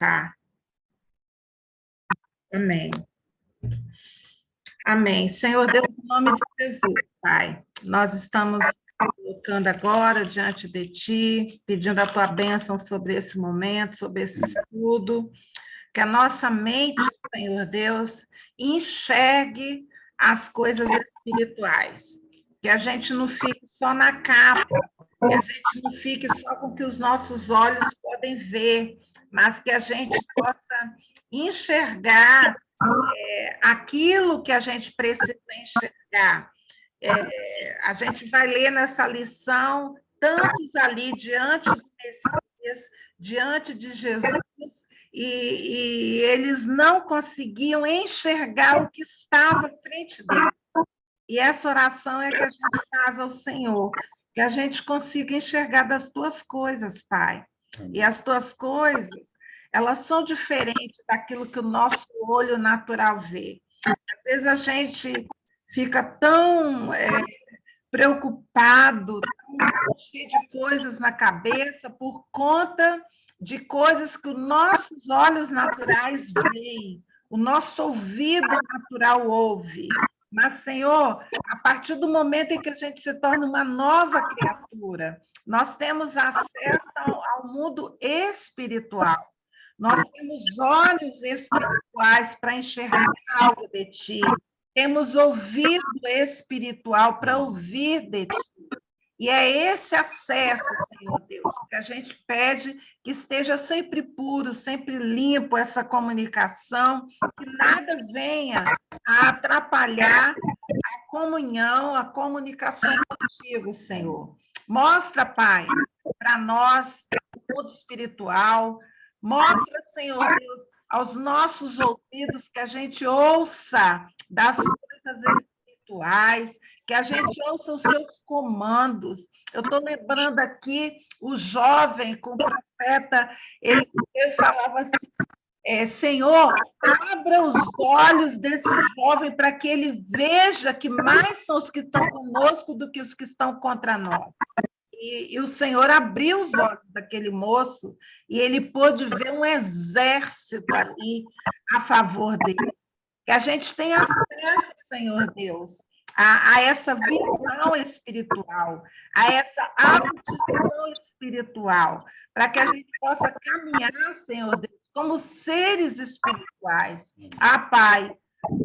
tá? Amém. Amém. Senhor Deus, em nome de Jesus, Pai, nós estamos colocando agora diante de Ti, pedindo a Tua bênção sobre esse momento, sobre esse estudo, que a nossa mente, Senhor Deus, enxergue as coisas espirituais, que a gente não fique só na capa, que a gente não fique só com o que os nossos olhos podem ver, mas que a gente possa enxergar aquilo que a gente precisa enxergar. A gente vai ler nessa lição tantos ali diante do Messias, diante de Jesus, e eles não conseguiam enxergar o que estava à frente deles. E essa oração é que a gente faz ao Senhor, que a gente consiga enxergar das tuas coisas, Pai. E as tuas coisas, elas são diferentes daquilo que o nosso olho natural vê. Às vezes a gente fica tão preocupado, tão cheio de coisas na cabeça por conta de coisas que os nossos olhos naturais veem, o nosso ouvido natural ouve. Mas, Senhor, a partir do momento em que a gente se torna uma nova criatura, nós temos acesso ao mundo espiritual. Nós temos olhos espirituais para enxergar algo de Ti. Temos ouvido espiritual para ouvir de Ti. E é esse acesso, Senhor Deus, que a gente pede que esteja sempre puro, sempre limpo essa comunicação, que nada venha a atrapalhar a comunhão, a comunicação contigo, Senhor. Mostra, Pai, para nós o mundo espiritual. Mostra, Senhor Deus, aos nossos ouvidos que a gente ouça das coisas espirituais, que a gente ouça os seus comandos. Eu estou lembrando aqui o jovem com o profeta, ele falava assim, Senhor, abra os olhos desse jovem para que ele veja que mais são os que estão conosco do que os que estão contra nós. E o Senhor abriu os olhos daquele moço e ele pôde ver um exército ali a favor dele. Que a gente tenha acesso, Senhor Deus, a essa visão espiritual, a essa audição espiritual, para que a gente possa caminhar, Senhor Deus, como seres espirituais. Pai,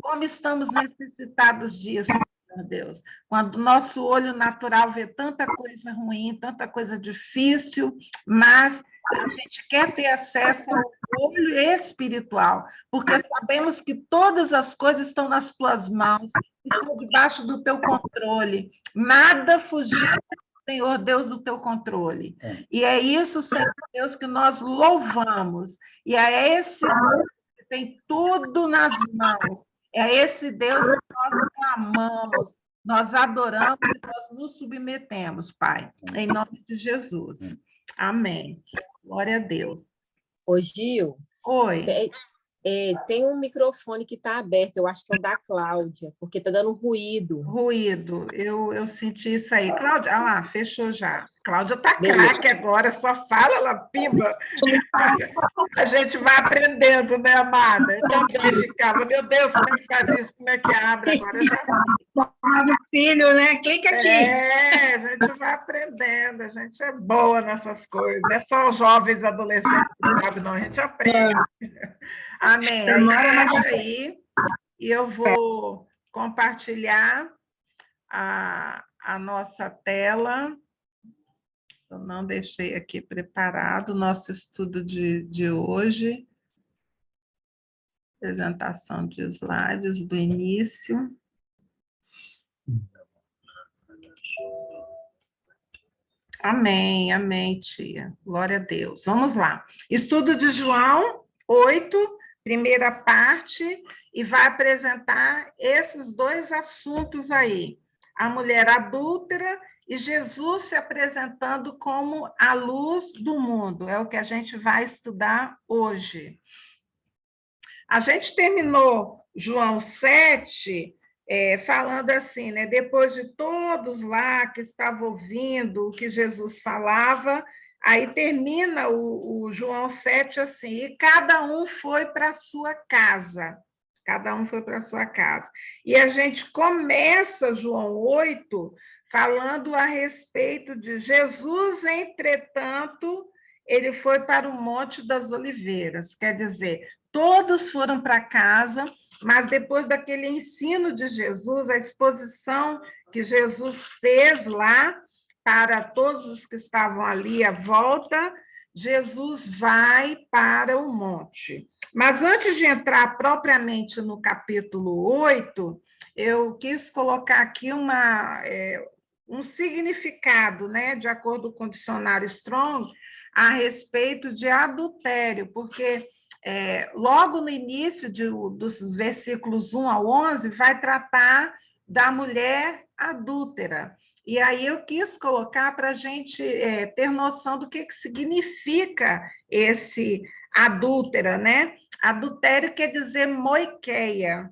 como estamos necessitados disso, Senhor Deus, quando o nosso olho natural vê tanta coisa ruim, tanta coisa difícil, mas a gente quer ter acesso ao olho espiritual, porque sabemos que todas as coisas estão nas tuas mãos, estão debaixo do teu controle, nada fugir, Senhor Deus, do teu controle. E é isso, Senhor Deus, que nós louvamos, e é esse Deus que tem tudo nas mãos, é esse Deus que nós clamamos, nós adoramos e nós nos submetemos, Pai, em nome de Jesus. Amém. Glória a Deus. Ô, Gil. Oi. Tem um microfone que está aberto, eu acho que é o da Cláudia, porque está dando ruído. Ruído, eu senti isso aí. Cláudia, olha lá, fechou já. Cláudia está craque agora, só fala, ela pimba. A gente vai aprendendo, né, amada? Eu também ficava, meu Deus, como é que faz isso? Como é que abre? Agora eu já sei. Filho, né? Clica aqui. A gente vai aprendendo, a gente é boa nessas coisas. Não é só os jovens adolescentes que sabem, não, a gente aprende. Amém. Deixa aí, e eu vou compartilhar a nossa tela. Eu não deixei aqui preparado o nosso estudo de hoje. Apresentação de slides do início. Amém, amém, tia. Glória a Deus. Vamos lá. Estudo de João 8, primeira parte, e vai apresentar esses dois assuntos aí. A mulher adúltera e Jesus se apresentando como a luz do mundo. É o que a gente vai estudar hoje. A gente terminou João 7, falando assim, né? Depois de todos lá que estavam ouvindo o que Jesus falava, Aí termina o João 7 assim, e cada um foi para a sua casa. Cada um foi para a sua casa. E a gente começa João 8 falando a respeito de Jesus, entretanto, ele foi para o Monte das Oliveiras. Quer dizer, todos foram para casa, mas depois daquele ensino de Jesus, a exposição que Jesus fez lá, para todos os que estavam ali à volta, Jesus vai para o monte. Mas antes de entrar propriamente no capítulo 8, eu quis colocar aqui um significado, né, de acordo com o dicionário Strong, a respeito de adultério, porque logo no início dos versículos 1 ao 11, vai tratar da mulher adúltera. E aí eu quis colocar para a gente ter noção do que significa esse adúltera, né? Adultério quer dizer moiqueia,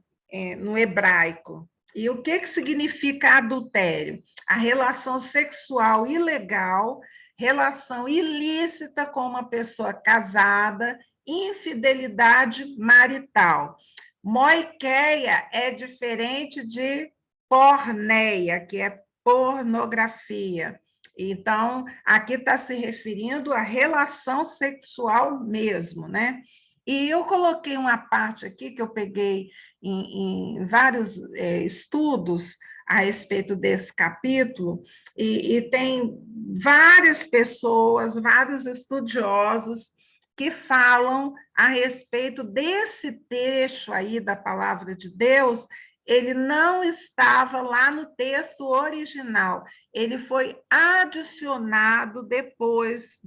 no hebraico. E o que significa adultério? A relação sexual ilegal, relação ilícita com uma pessoa casada, infidelidade marital. Moiqueia é diferente de porneia, que é pornografia. Então, aqui está se referindo à relação sexual mesmo, né? E eu coloquei uma parte aqui que eu peguei em vários estudos a respeito desse capítulo, e tem várias pessoas, vários estudiosos que falam a respeito desse trecho aí da palavra de Deus. Ele não estava lá no texto original, ele foi adicionado depois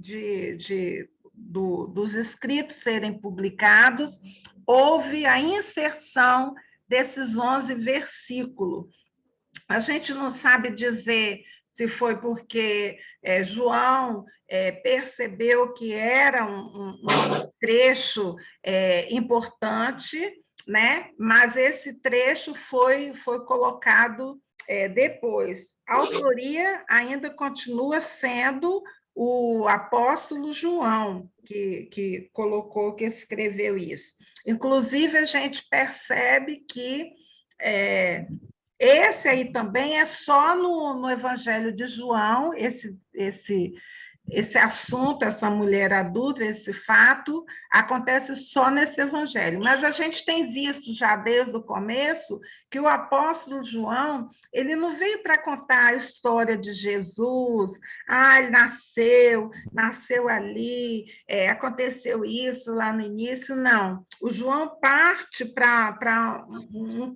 dos escritos serem publicados, houve a inserção desses 11 versículos. A gente não sabe dizer se foi porque João percebeu que era um trecho importante, né? Mas esse trecho foi colocado depois. A autoria ainda continua sendo o apóstolo João, que colocou, que escreveu isso. Inclusive, a gente percebe que esse aí também é só no Evangelho de João, esse assunto, essa mulher adulta, esse fato, acontece só nesse evangelho. Mas a gente tem visto já desde o começo que o apóstolo João, ele não veio para contar a história de Jesus, ele nasceu ali, aconteceu isso lá no início, não. O João parte para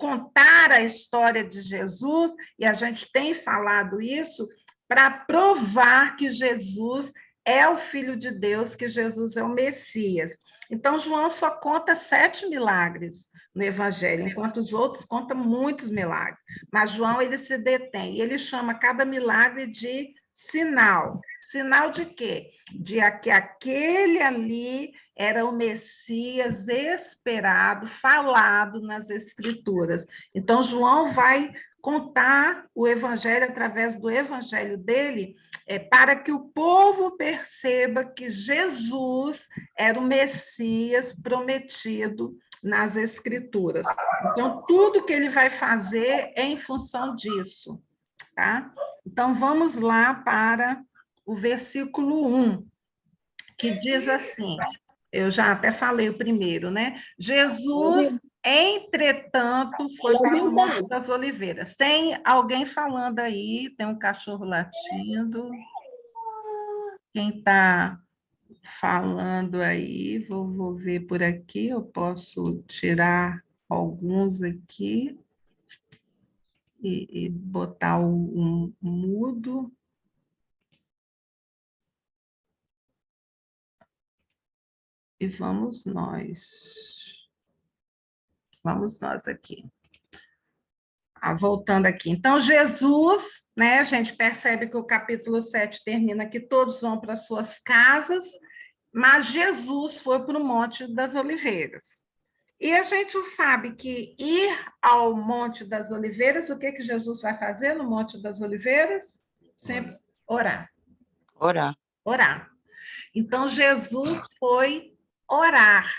contar a história de Jesus, e a gente tem falado isso, para provar que Jesus é o Filho de Deus, que Jesus é o Messias. Então, João só conta 7 milagres no Evangelho, enquanto os outros contam muitos milagres. Mas João, ele se detém, ele chama cada milagre de sinal. Sinal de quê? De que aquele ali era o Messias esperado, falado nas Escrituras. Então, João vai contar o evangelho através do evangelho dele, para que o povo perceba que Jesus era o Messias prometido nas Escrituras. Então, tudo que ele vai fazer é em função disso, tá? Então, vamos lá para o versículo 1, que diz assim, eu já até falei o primeiro, né? Jesus, entretanto, foi para o Monte das Oliveiras. Tem alguém falando aí, tem um cachorro latindo. Quem está falando aí, vou ver por aqui, eu posso tirar alguns aqui e botar um mudo. E vamos nós aqui. Voltando aqui. Então, Jesus, né, a gente percebe que o capítulo 7 termina que todos vão para suas casas, mas Jesus foi para o Monte das Oliveiras. E a gente sabe que ir ao Monte das Oliveiras, o que Jesus vai fazer no Monte das Oliveiras? Sempre orar. Orar. Orar. Então, Jesus foi orar.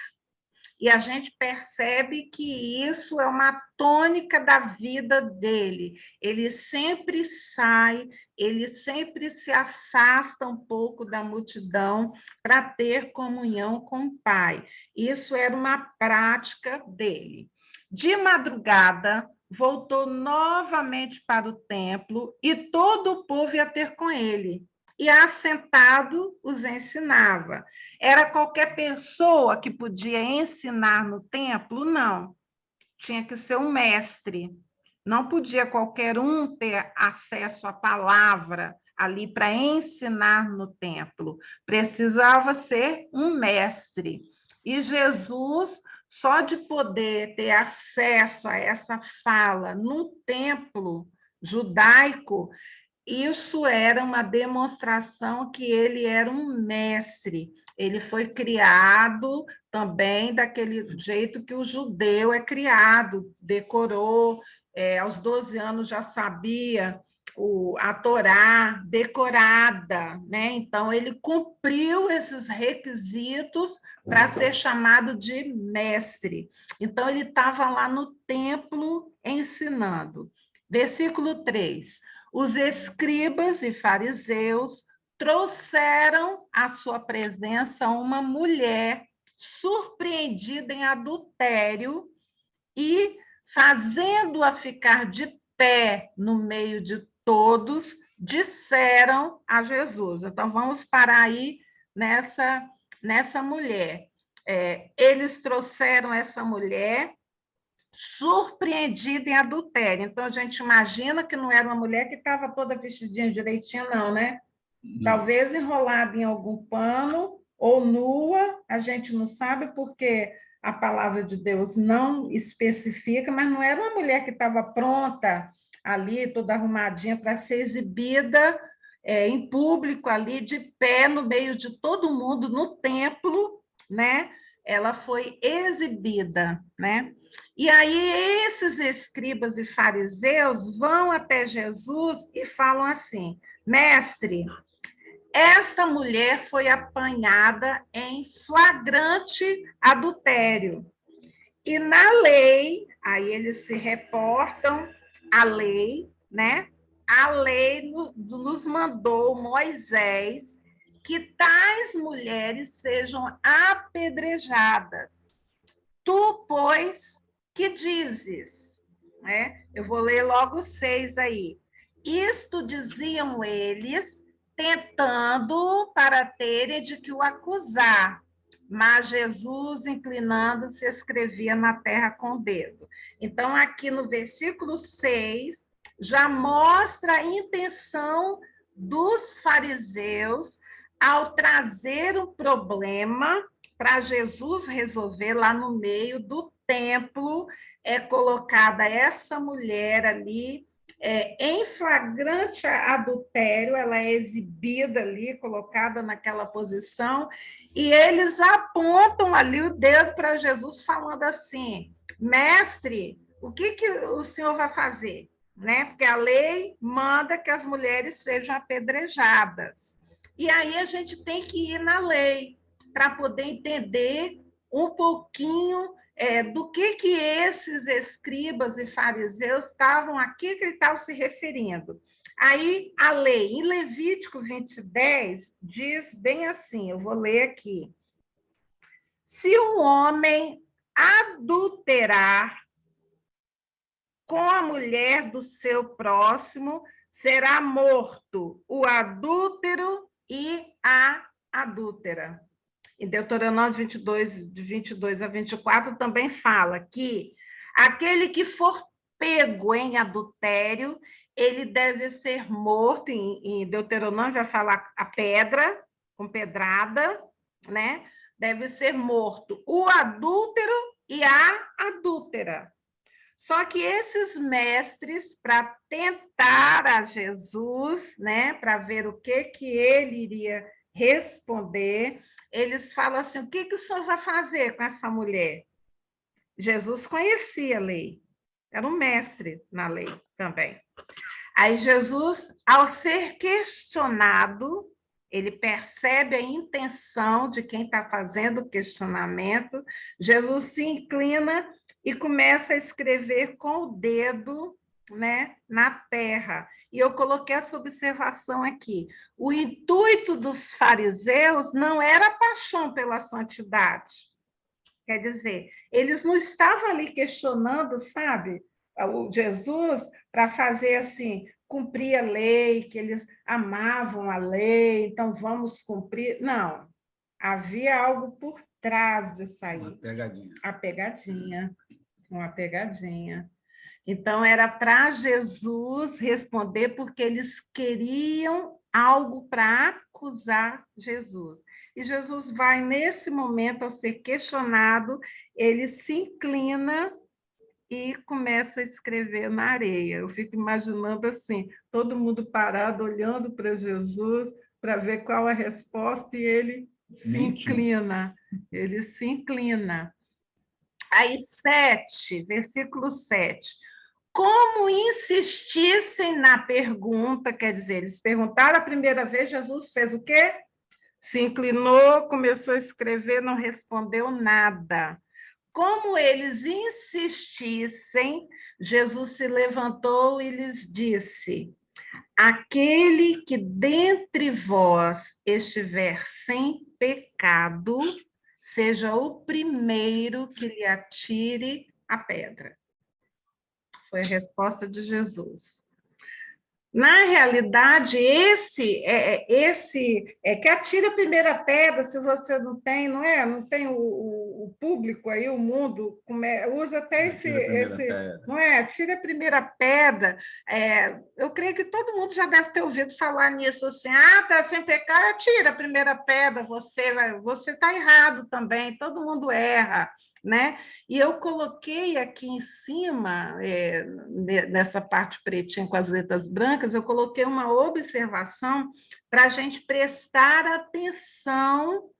E a gente percebe que isso é uma tônica da vida dele. Ele sempre sai, ele sempre se afasta um pouco da multidão para ter comunhão com o Pai. Isso era uma prática dele. De madrugada, voltou novamente para o templo e todo o povo ia ter com ele. E assentado os ensinava. Era qualquer pessoa que podia ensinar no templo? Não. Tinha que ser um mestre. Não podia qualquer um ter acesso à palavra ali para ensinar no templo. Precisava ser um mestre. E Jesus, só de poder ter acesso a essa fala no templo judaico, isso era uma demonstração que ele era um mestre. Ele foi criado também daquele jeito que o judeu é criado, decorou, aos 12 anos já sabia a Torá decorada, né? Então, ele cumpriu esses requisitos para ser chamado de mestre. Então, ele estava lá no templo ensinando. Versículo 3. Os escribas e fariseus trouxeram à sua presença uma mulher surpreendida em adultério e, fazendo-a ficar de pé no meio de todos, disseram a Jesus. Então, vamos parar aí nessa mulher. Eles trouxeram essa mulher surpreendida em adultério. Então, a gente imagina que não era uma mulher que estava toda vestidinha direitinho, não, né? Talvez enrolada em algum pano ou nua, a gente não sabe porque a palavra de Deus não especifica, mas não era uma mulher que estava pronta ali, toda arrumadinha para ser exibida em público ali, de pé, no meio de todo mundo, no templo, né? Ela foi exibida, né? E aí esses escribas e fariseus vão até Jesus e falam assim: mestre, esta mulher foi apanhada em flagrante adultério. E na lei, aí eles se reportam à lei, né? A lei nos mandou Moisés que tais mulheres sejam apedrejadas. Tu, pois, que dizes? Eu vou ler logo 6 aí. Isto diziam eles, tentando para terem de que o acusar. Mas Jesus, inclinando-se, escrevia na terra com o dedo. Então, aqui no versículo 6, já mostra a intenção dos fariseus ao trazer um problema para Jesus resolver lá no meio do templo, colocada essa mulher ali, em flagrante adultério, ela é exibida ali, colocada naquela posição, e eles apontam ali o dedo para Jesus, falando assim: mestre, o que o senhor vai fazer? Né? Porque a lei manda que as mulheres sejam apedrejadas. E aí a gente tem que ir na lei para poder entender um pouquinho do que esses escribas e fariseus estavam aqui, que ele estava se referindo. Aí, a lei, em Levítico 20:10, diz bem assim, eu vou ler aqui. Se um homem adulterar com a mulher do seu próximo, será morto o adúltero e a adúltera. Em Deuteronômio 22, de 22 a 24, também fala que aquele que for pego em adultério, ele deve ser morto. Em Deuteronômio vai falar a pedra, com pedrada, né? Deve ser morto o adúltero e a adúltera. Só que esses mestres, para tentar a Jesus, né, para ver o que ele iria responder, eles falam assim: o que o senhor vai fazer com essa mulher? Jesus conhecia a lei, era um mestre na lei também. Aí Jesus, ao ser questionado, Ele percebe a intenção de quem está fazendo o questionamento. Jesus se inclina e começa a escrever com o dedo, né, na terra. E eu coloquei essa observação aqui. O intuito dos fariseus não era paixão pela santidade. Quer dizer, eles não estavam ali questionando, sabe, o Jesus para fazer assim, cumprir a lei, que eles amavam a lei, então vamos cumprir. Não, havia algo por trás disso aí. Uma pegadinha. A pegadinha, uma pegadinha. Então, era para Jesus responder, porque eles queriam algo para acusar Jesus. E Jesus vai, nesse momento, ao ser questionado, ele se inclina e começa a escrever na areia. Eu fico imaginando assim, todo mundo parado, olhando para Jesus, para ver qual a resposta, e ele se inclina. Ele se inclina. Aí, 7, versículo 7. Como insistissem na pergunta, quer dizer, eles perguntaram a primeira vez, Jesus fez o quê? Se inclinou, começou a escrever, não respondeu nada. Como eles insistissem, Jesus se levantou e lhes disse: aquele que dentre vós estiver sem pecado, seja o primeiro que lhe atire a pedra. Foi a resposta de Jesus. Na realidade, esse que atira a primeira pedra, se você não tem, não é? Não tem o público aí, o mundo, usa até esse, não é? Atira a primeira pedra. Eu creio que todo mundo já deve ter ouvido falar nisso, assim, tá sem pecado, atira a primeira pedra, você está errado também, todo mundo erra. Né? E eu coloquei aqui em cima, nessa parte pretinha com as letras brancas, eu coloquei uma observação para a gente prestar atenção,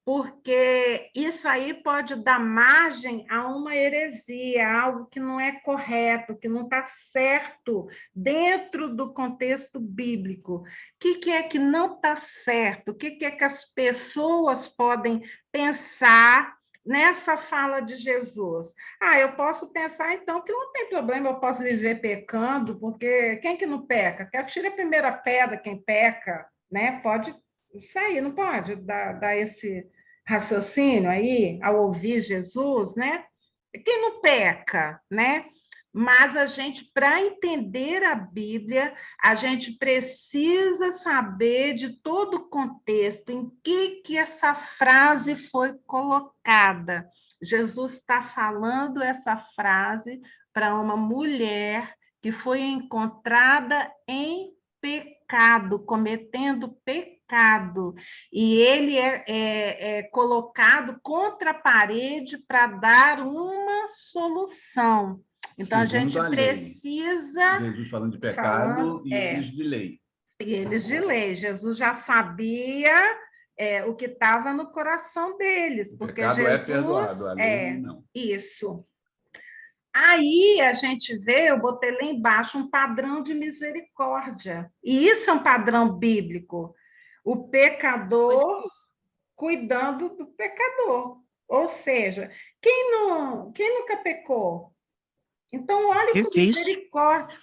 porque isso aí pode dar margem a uma heresia, algo que não é correto, que não está certo dentro do contexto bíblico. O que é que não está certo? O que é que as pessoas podem pensar nessa fala de Jesus? Eu posso pensar, então, que não tem problema, eu posso viver pecando, porque quem que não peca? Que atire a primeira pedra quem peca, né? Pode sair, não pode dar esse raciocínio aí, ao ouvir Jesus, né? Quem não peca, né? Mas a gente, para entender a Bíblia, a gente precisa saber de todo o contexto, em que essa frase foi colocada. Jesus está falando essa frase para uma mulher que foi encontrada em pecado, cometendo pecado, e ele é colocado contra a parede para dar uma solução. Então, a gente precisa... Jesus falando de pecado e eles de lei. E eles de lei. Jesus já sabia o que estava no coração deles. O porque pecado Jesus, é perdoado, a lei não. Isso. Aí a gente vê, eu botei lá embaixo, um padrão de misericórdia. E isso é um padrão bíblico. O pecador cuidando do pecador. Ou seja, quem nunca pecou? Então, olha que misericórdia.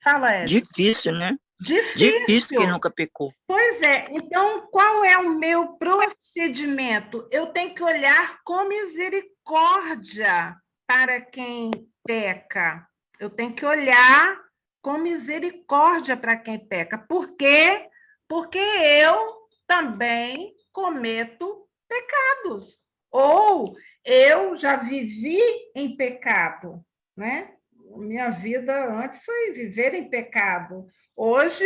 Fala, Edson. Difícil, né? Difícil quem nunca pecou. Pois é. Então, qual é o meu procedimento? Eu tenho que olhar com misericórdia para quem peca. Eu tenho que olhar com misericórdia para quem peca. Por quê? Porque eu também cometo pecados. Ou eu já vivi em pecado, né? Minha vida antes foi viver em pecado. Hoje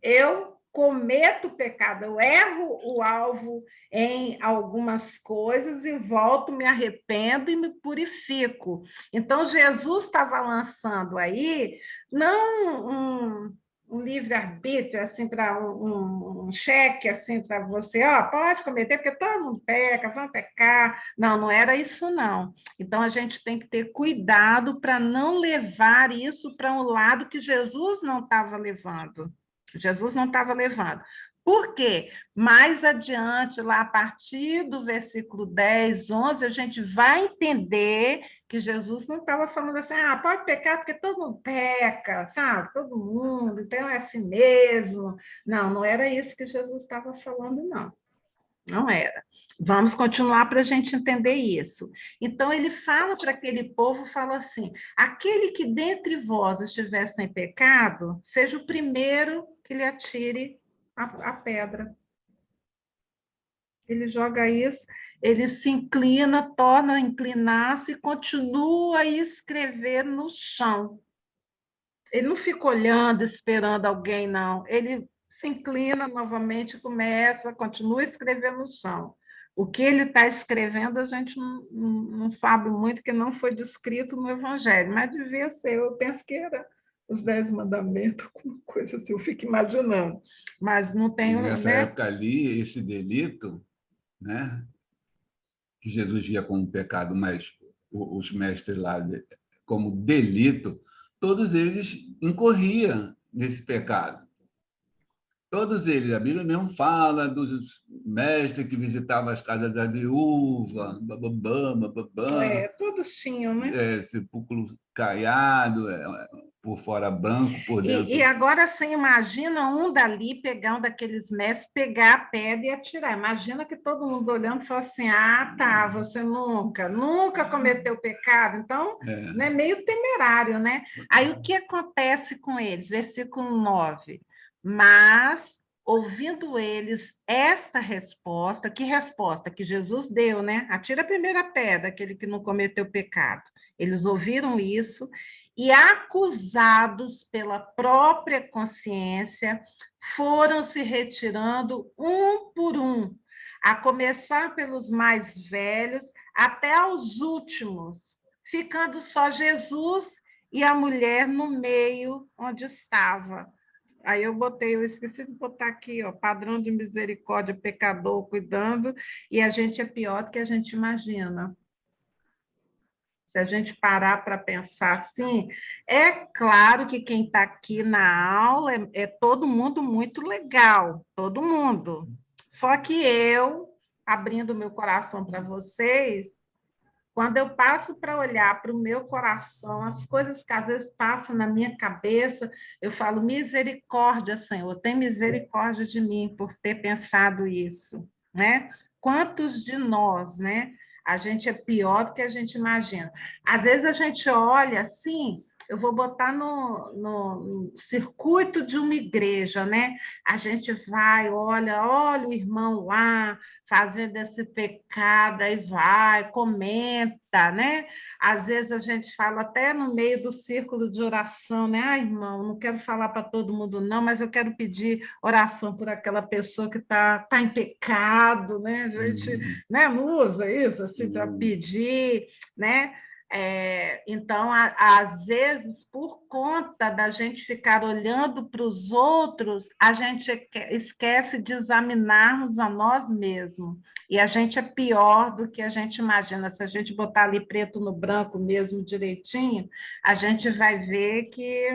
eu cometo pecado, eu erro o alvo em algumas coisas e volto, me arrependo e me purifico. Então, Jesus estava lançando aí, não um livre-arbítrio, assim, para um cheque, assim, para você, pode cometer, porque todo mundo peca, vamos pecar. Não era isso, não. Então, a gente tem que ter cuidado para não levar isso para um lado que Jesus não estava levando. Jesus não estava levando. Por quê? Mais adiante, lá a partir do versículo 10, 11, a gente vai entender que Jesus não estava falando assim, pode pecar porque todo mundo peca, sabe? Todo mundo, então é assim mesmo. Não, não era isso que Jesus estava falando, não. Não era. Vamos continuar para a gente entender isso. Então, ele fala para aquele povo, fala assim, aquele que dentre vós estiver sem pecado, seja o primeiro que lhe atire a pedra. Ele joga isso, ele se inclina, torna a inclinar-se e continua a escrever no chão. Ele não fica olhando, esperando alguém, não. Ele se inclina novamente, continua a escrever no chão. O que ele está escrevendo, a gente não sabe muito, que não foi descrito no Evangelho, mas devia ser, eu penso que era os 10 mandamentos, alguma coisa assim, eu fico imaginando. Mas não tenho... E nessa época ali, esse delito, né, que Jesus via como pecado, mas os mestres lá como delito, todos eles incorriam nesse pecado. Todos eles. A Bíblia mesmo fala dos mestres que visitavam as casas da viúva, todos tinham, né? Sepulcro caiado, por fora branco, por dentro. E agora, assim, imagina um dali pegar um daqueles mestres, pegar a pedra e atirar. Imagina que todo mundo olhando e fala assim, tá, você nunca cometeu pecado. Então, né, meio temerário, né? Aí, o que acontece com eles? Versículo 9. Mas, ouvindo eles esta resposta, que resposta? Que Jesus deu, né? Atira a primeira pedra, aquele que não cometeu pecado. Eles ouviram isso e, acusados pela própria consciência, foram se retirando um por um, a começar pelos mais velhos até aos últimos, ficando só Jesus e a mulher no meio onde estava. Aí eu esqueci de botar aqui, padrão de misericórdia, pecador cuidando, e a gente é pior do que a gente imagina. Se a gente parar para pensar assim, é claro que quem está aqui na aula é todo mundo muito legal, todo mundo. Só que eu, abrindo meu coração para vocês, quando eu passo para olhar para o meu coração, as coisas que às vezes passam na minha cabeça, eu falo, misericórdia, Senhor, tem misericórdia de mim por ter pensado isso, né? Quantos de nós, né? A gente é pior do que a gente imagina. Às vezes a gente olha assim, eu vou botar no circuito de uma igreja, né? A gente vai, olha o irmão lá fazendo esse pecado, aí vai, comenta, né? Às vezes a gente fala até no meio do círculo de oração, né? Irmão, não quero falar para todo mundo não, mas eu quero pedir oração por aquela pessoa que tá em pecado, né? A gente né, não usa isso assim para pedir, né? Então, às vezes, por conta da gente ficar olhando para os outros, a gente esquece de examinarmos a nós mesmos. E a gente é pior do que a gente imagina. Se a gente botar ali preto no branco mesmo direitinho, a gente vai ver que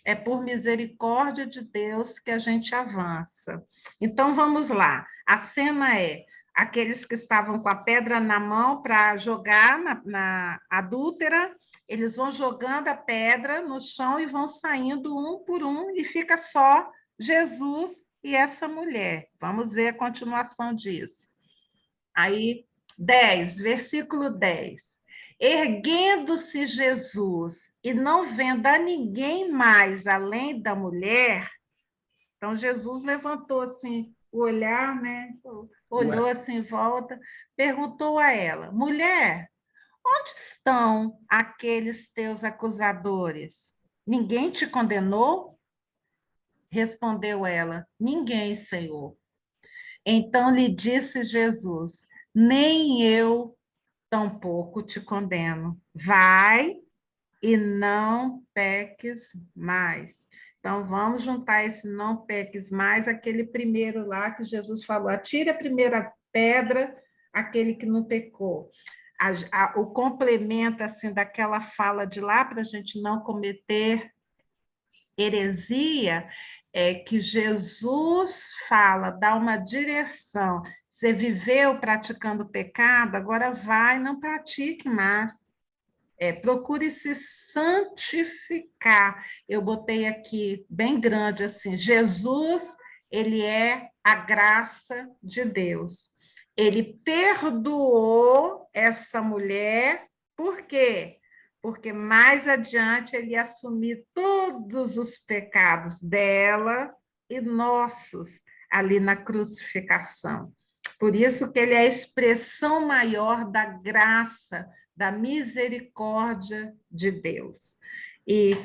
é por misericórdia de Deus que a gente avança. Então, vamos lá. A cena é aqueles que estavam com a pedra na mão para jogar na adúltera, eles vão jogando a pedra no chão e vão saindo um por um, e fica só Jesus e essa mulher. Vamos ver a continuação disso. Aí, 10, versículo 10. Erguendo-se Jesus e não vendo a ninguém mais além da mulher, então Jesus levantou assim o olhar, né? Olhou assim em volta, perguntou a ela: mulher, onde estão aqueles teus acusadores? Ninguém te condenou? Respondeu ela: ninguém, Senhor. Então lhe disse Jesus: nem eu tampouco te condeno. Vai e não peques mais. Então, vamos juntar esse não peques mais, aquele primeiro lá que Jesus falou, atire a primeira pedra, aquele que não pecou. O complemento, assim, daquela fala de lá, para a gente não cometer heresia, é que Jesus fala, dá uma direção. Você viveu praticando pecado, agora vai, não pratique mais. Procure se santificar. Eu botei aqui bem grande assim, Jesus, ele é a graça de Deus. Ele perdoou essa mulher, por quê? Porque mais adiante ele ia assumir todos os pecados dela e nossos ali na crucificação. Por isso que ele é a expressão maior da graça, da misericórdia de Deus. E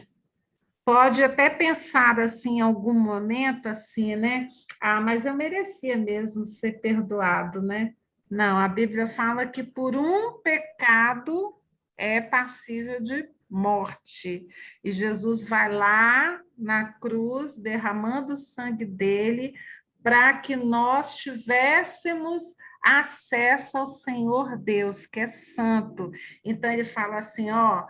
pode até pensar assim, em algum momento, assim, né? Ah, mas eu merecia mesmo ser perdoado, né? Não, a Bíblia fala que por um pecado é passível de morte. E Jesus vai lá na cruz, derramando o sangue dele, para que nós tivéssemos acesso ao Senhor Deus, que é santo. Então ele fala assim, ó,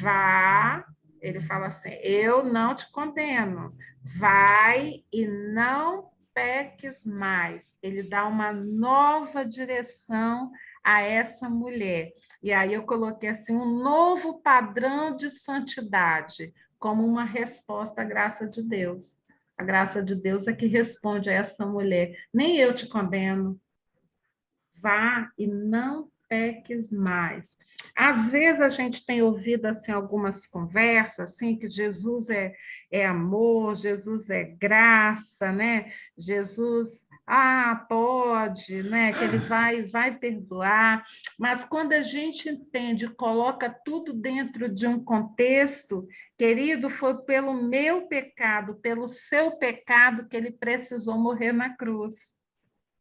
vá, ele fala assim, eu não te condeno, vai e não peques mais. Ele dá uma nova direção a essa mulher. E aí eu coloquei assim, um novo padrão de santidade, como uma resposta à graça de Deus. A graça de Deus é que responde a essa mulher. Nem eu te condeno. Vá e não peques mais. Às vezes a gente tem ouvido assim algumas conversas assim que Jesus é amor, Jesus é graça, né? Jesus pode, né? Que ele vai perdoar. Mas quando a gente entende, coloca tudo dentro de um contexto, querido, foi pelo meu pecado, pelo seu pecado que ele precisou morrer na cruz.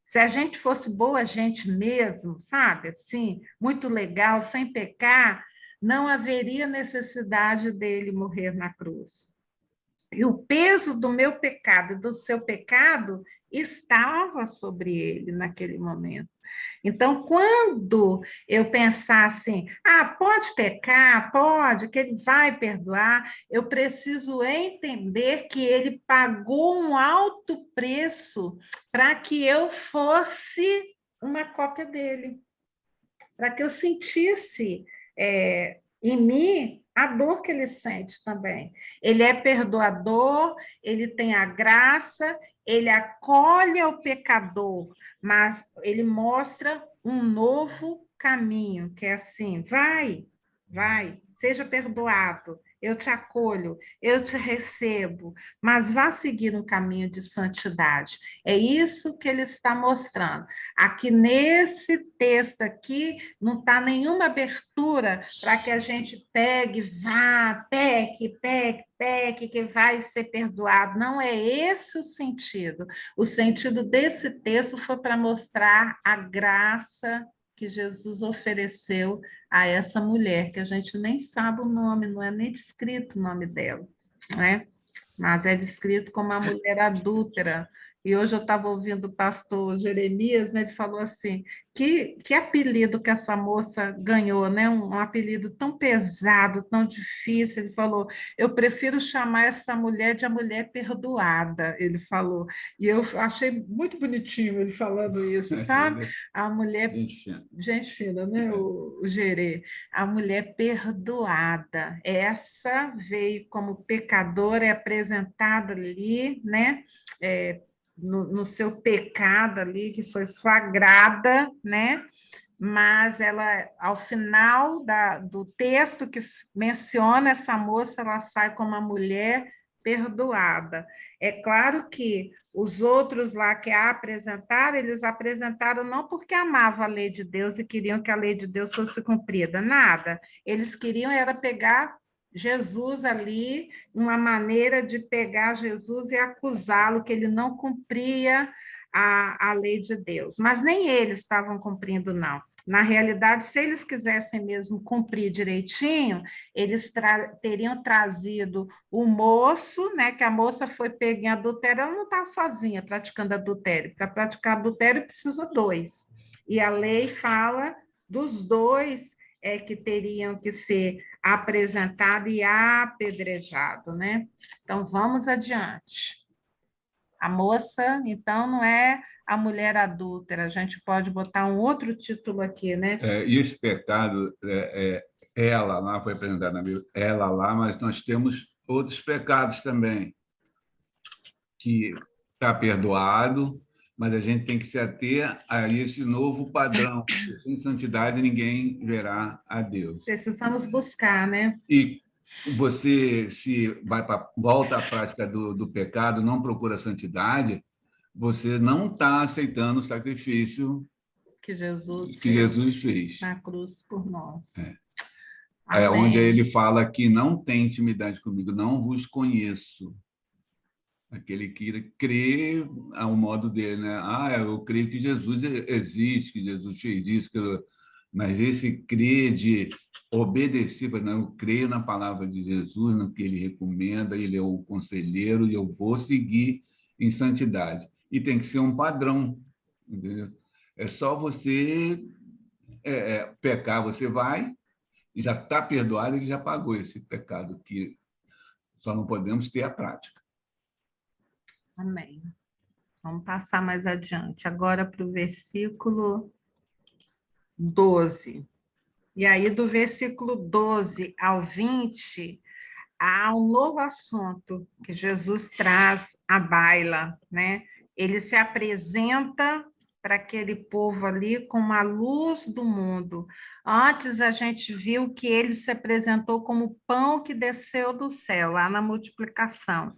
Se a gente fosse boa gente mesmo, sabe? Assim, muito legal, sem pecar, não haveria necessidade dele morrer na cruz. E o peso do meu pecado e do seu pecado estava sobre ele naquele momento. Então, quando eu pensar assim, pode pecar, pode, que ele vai perdoar, eu preciso entender que ele pagou um alto preço para que eu fosse uma cópia dele, para que eu sentisse em mim a dor que ele sente também. Ele é perdoador, ele tem a graça, ele acolhe o pecador, mas ele mostra um novo caminho, que é assim, vai, seja perdoado, eu te acolho, eu te recebo, mas vá seguir um caminho de santidade. É isso que ele está mostrando. Aqui nesse texto aqui, não está nenhuma abertura para que a gente pegue, vá, peque, que vai ser perdoado. Não é esse o sentido. O sentido desse texto foi para mostrar a graça que Jesus ofereceu a essa mulher, que a gente nem sabe o nome, não é nem descrito o nome dela, né? Mas é descrito como uma mulher adúltera. E hoje eu estava ouvindo o pastor Jeremias, né? Ele falou assim: que apelido que essa moça ganhou, né? Um apelido tão pesado, tão difícil. Ele falou: eu prefiro chamar essa mulher de a mulher perdoada. Ele falou. E eu achei muito bonitinho ele falando isso, sabe? A mulher. Gente fina, né? O Gerê. A mulher perdoada. Essa veio como pecadora, é apresentada ali, né? No seu pecado ali, que foi flagrada, né? Mas ela, ao final do texto que menciona essa moça, ela sai como uma mulher perdoada. É claro que os outros lá que a apresentaram, eles apresentaram não porque amavam a lei de Deus e queriam que a lei de Deus fosse cumprida, nada. Eles queriam era pegar Jesus ali, uma maneira de pegar Jesus e acusá-lo que ele não cumpria a lei de Deus. Mas nem eles estavam cumprindo, não. Na realidade, se eles quisessem mesmo cumprir direitinho, eles teriam trazido o moço, né? Que a moça foi pega em adultério, ela não está sozinha praticando adultério. Para praticar adultério, precisa dois. E a lei fala dos dois que teriam que ser apresentado e apedrejado, né? Então, vamos adiante. A moça, então, não é a mulher adúltera. A gente pode botar um outro título aqui, né? E esse pecado, ela lá foi apresentada na Bíblia, ela lá, mas nós temos outros pecados também, que está perdoado, mas a gente tem que se ater a esse novo padrão. Sem santidade, ninguém verá a Deus. Precisamos buscar, né? E você, se volta à prática do pecado, não procura santidade, você não está aceitando o sacrifício Que Jesus que Jesus fez. na cruz por nós. Onde ele fala que não tem intimidade comigo, não vos conheço. Aquele que crê ao modo dele, né? Eu creio que Jesus existe, que Jesus fez isso, mas esse crer de obedecer, eu creio na palavra de Jesus, no que ele recomenda, ele é o conselheiro e eu vou seguir em santidade. E tem que ser um padrão, entendeu? É só você pecar, você vai e já está perdoado, ele já pagou esse pecado, que só não podemos ter a prática. Amém. Vamos passar mais adiante. Agora para o versículo 12. E aí, do versículo 12 ao 20, há um novo assunto que Jesus traz à baila, né? Ele se apresenta para aquele povo ali como a luz do mundo. Antes a gente viu que ele se apresentou como o pão que desceu do céu, lá na multiplicação.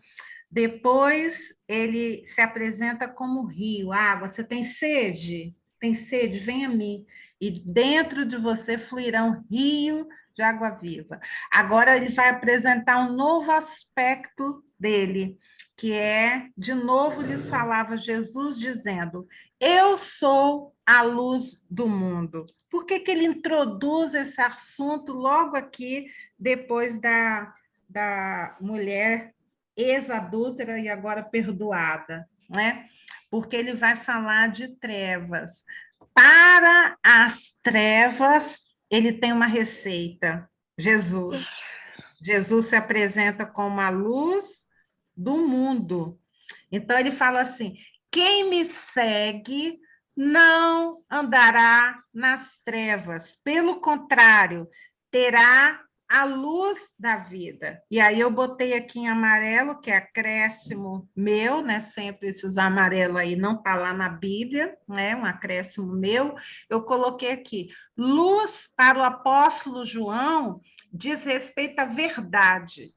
Depois ele se apresenta como rio, água. Você tem sede? Tem sede? Vem a mim. E dentro de você fluirão rio de água viva. Agora ele vai apresentar um novo aspecto dele, que é, de novo lhes falava Jesus dizendo, eu sou a luz do mundo. Por que ele introduz esse assunto logo aqui, depois da mulher ex-adúltera e agora perdoada, né? Porque ele vai falar de trevas. Para as trevas, ele tem uma receita. Jesus se apresenta como a luz do mundo. Então, ele fala assim, quem me segue não andará nas trevas, pelo contrário, terá a luz da vida. E aí eu botei aqui em amarelo, que é acréscimo meu, né? Sempre esses amarelos aí não tá lá na Bíblia, né? Um acréscimo meu. Eu coloquei aqui, luz para o apóstolo João diz respeito à verdade.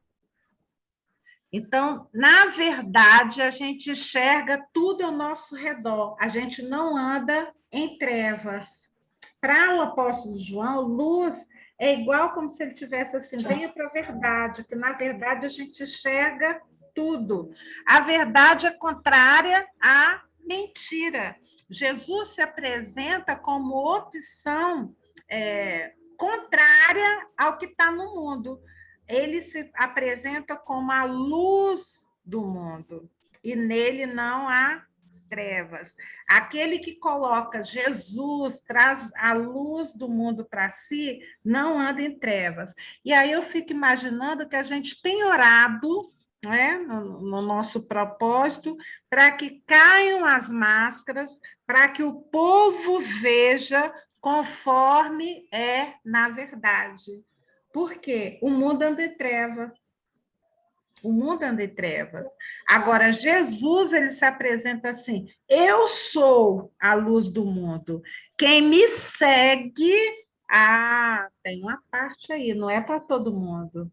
Então, na verdade, a gente enxerga tudo ao nosso redor. A gente não anda em trevas. Para o apóstolo João, luz é igual como se ele tivesse assim, venha para a verdade, que na verdade a gente enxerga tudo. A verdade é contrária à mentira. Jesus se apresenta como opção contrária ao que está no mundo. Ele se apresenta como a luz do mundo, e nele não há trevas. Aquele que coloca Jesus, traz a luz do mundo para si, não anda em trevas. E aí eu fico imaginando que a gente tem orado, né, no nosso propósito, para que caiam as máscaras, para que o povo veja conforme é na verdade. Por quê? O mundo anda em trevas. O mundo anda em trevas. Agora, Jesus, ele se apresenta assim, eu sou a luz do mundo. Quem me segue, tem uma parte aí, não é para todo mundo.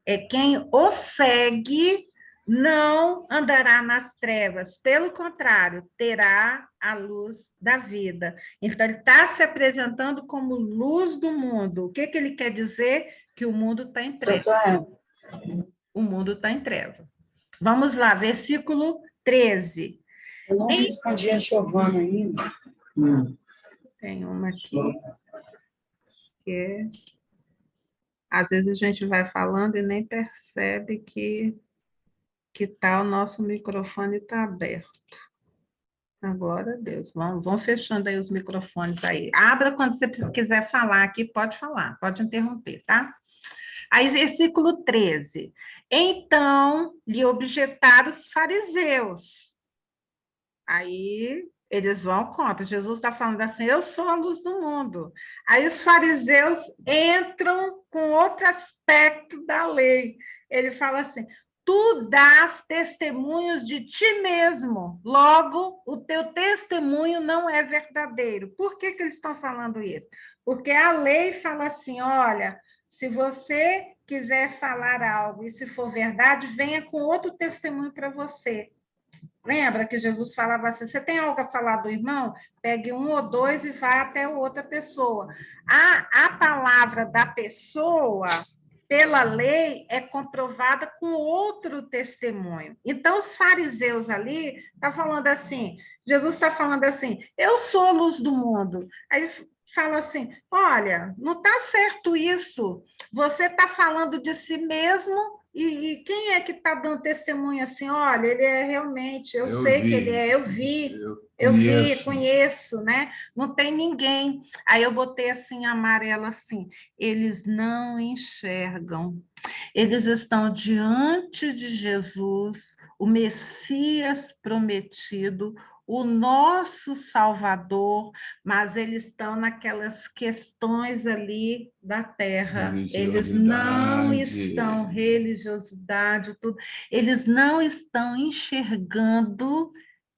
É quem o segue não andará nas trevas, pelo contrário, terá a luz da vida. Então, ele está se apresentando como luz do mundo. O que ele quer dizer? Que o mundo está em trevas. O mundo está em treva. Vamos lá, versículo 13. Eu não respondi a Giovana ainda. Tem uma aqui, que é... Às vezes a gente vai falando e nem percebe que o nosso microfone está aberto. Agora, Deus, vão fechando aí os microfones aí. Abra quando você quiser falar aqui, pode falar, pode interromper, tá? Aí, versículo 13. Então lhe objetaram os fariseus. Aí eles vão contra. Jesus está falando assim: eu sou a luz do mundo. Aí os fariseus entram com outro aspecto da lei. Ele fala assim: tu dás testemunhos de ti mesmo, logo o teu testemunho não é verdadeiro. Por que eles estão falando isso? Porque a lei fala assim: olha, se você quiser falar algo e se for verdade, venha com outro testemunho para você. Lembra que Jesus falava assim: você tem algo a falar do irmão? Pegue um ou dois e vá até outra pessoa. A palavra da pessoa, pela lei, é comprovada com outro testemunho. Então, os fariseus ali estão falando assim: Jesus está falando assim, eu sou a luz do mundo. Aí fala assim: olha, não está certo isso. Você está falando de si mesmo. E quem é que está dando testemunho assim? Olha, ele é realmente, eu sei que ele é, eu vi, conheço, né? Não tem ninguém. Aí eu botei assim, amarelo assim, eles não enxergam. Eles estão diante de Jesus, o Messias prometido, o nosso Salvador, mas eles estão naquelas questões ali da terra. Eles não estão, religiosidade, tudo. Eles não estão enxergando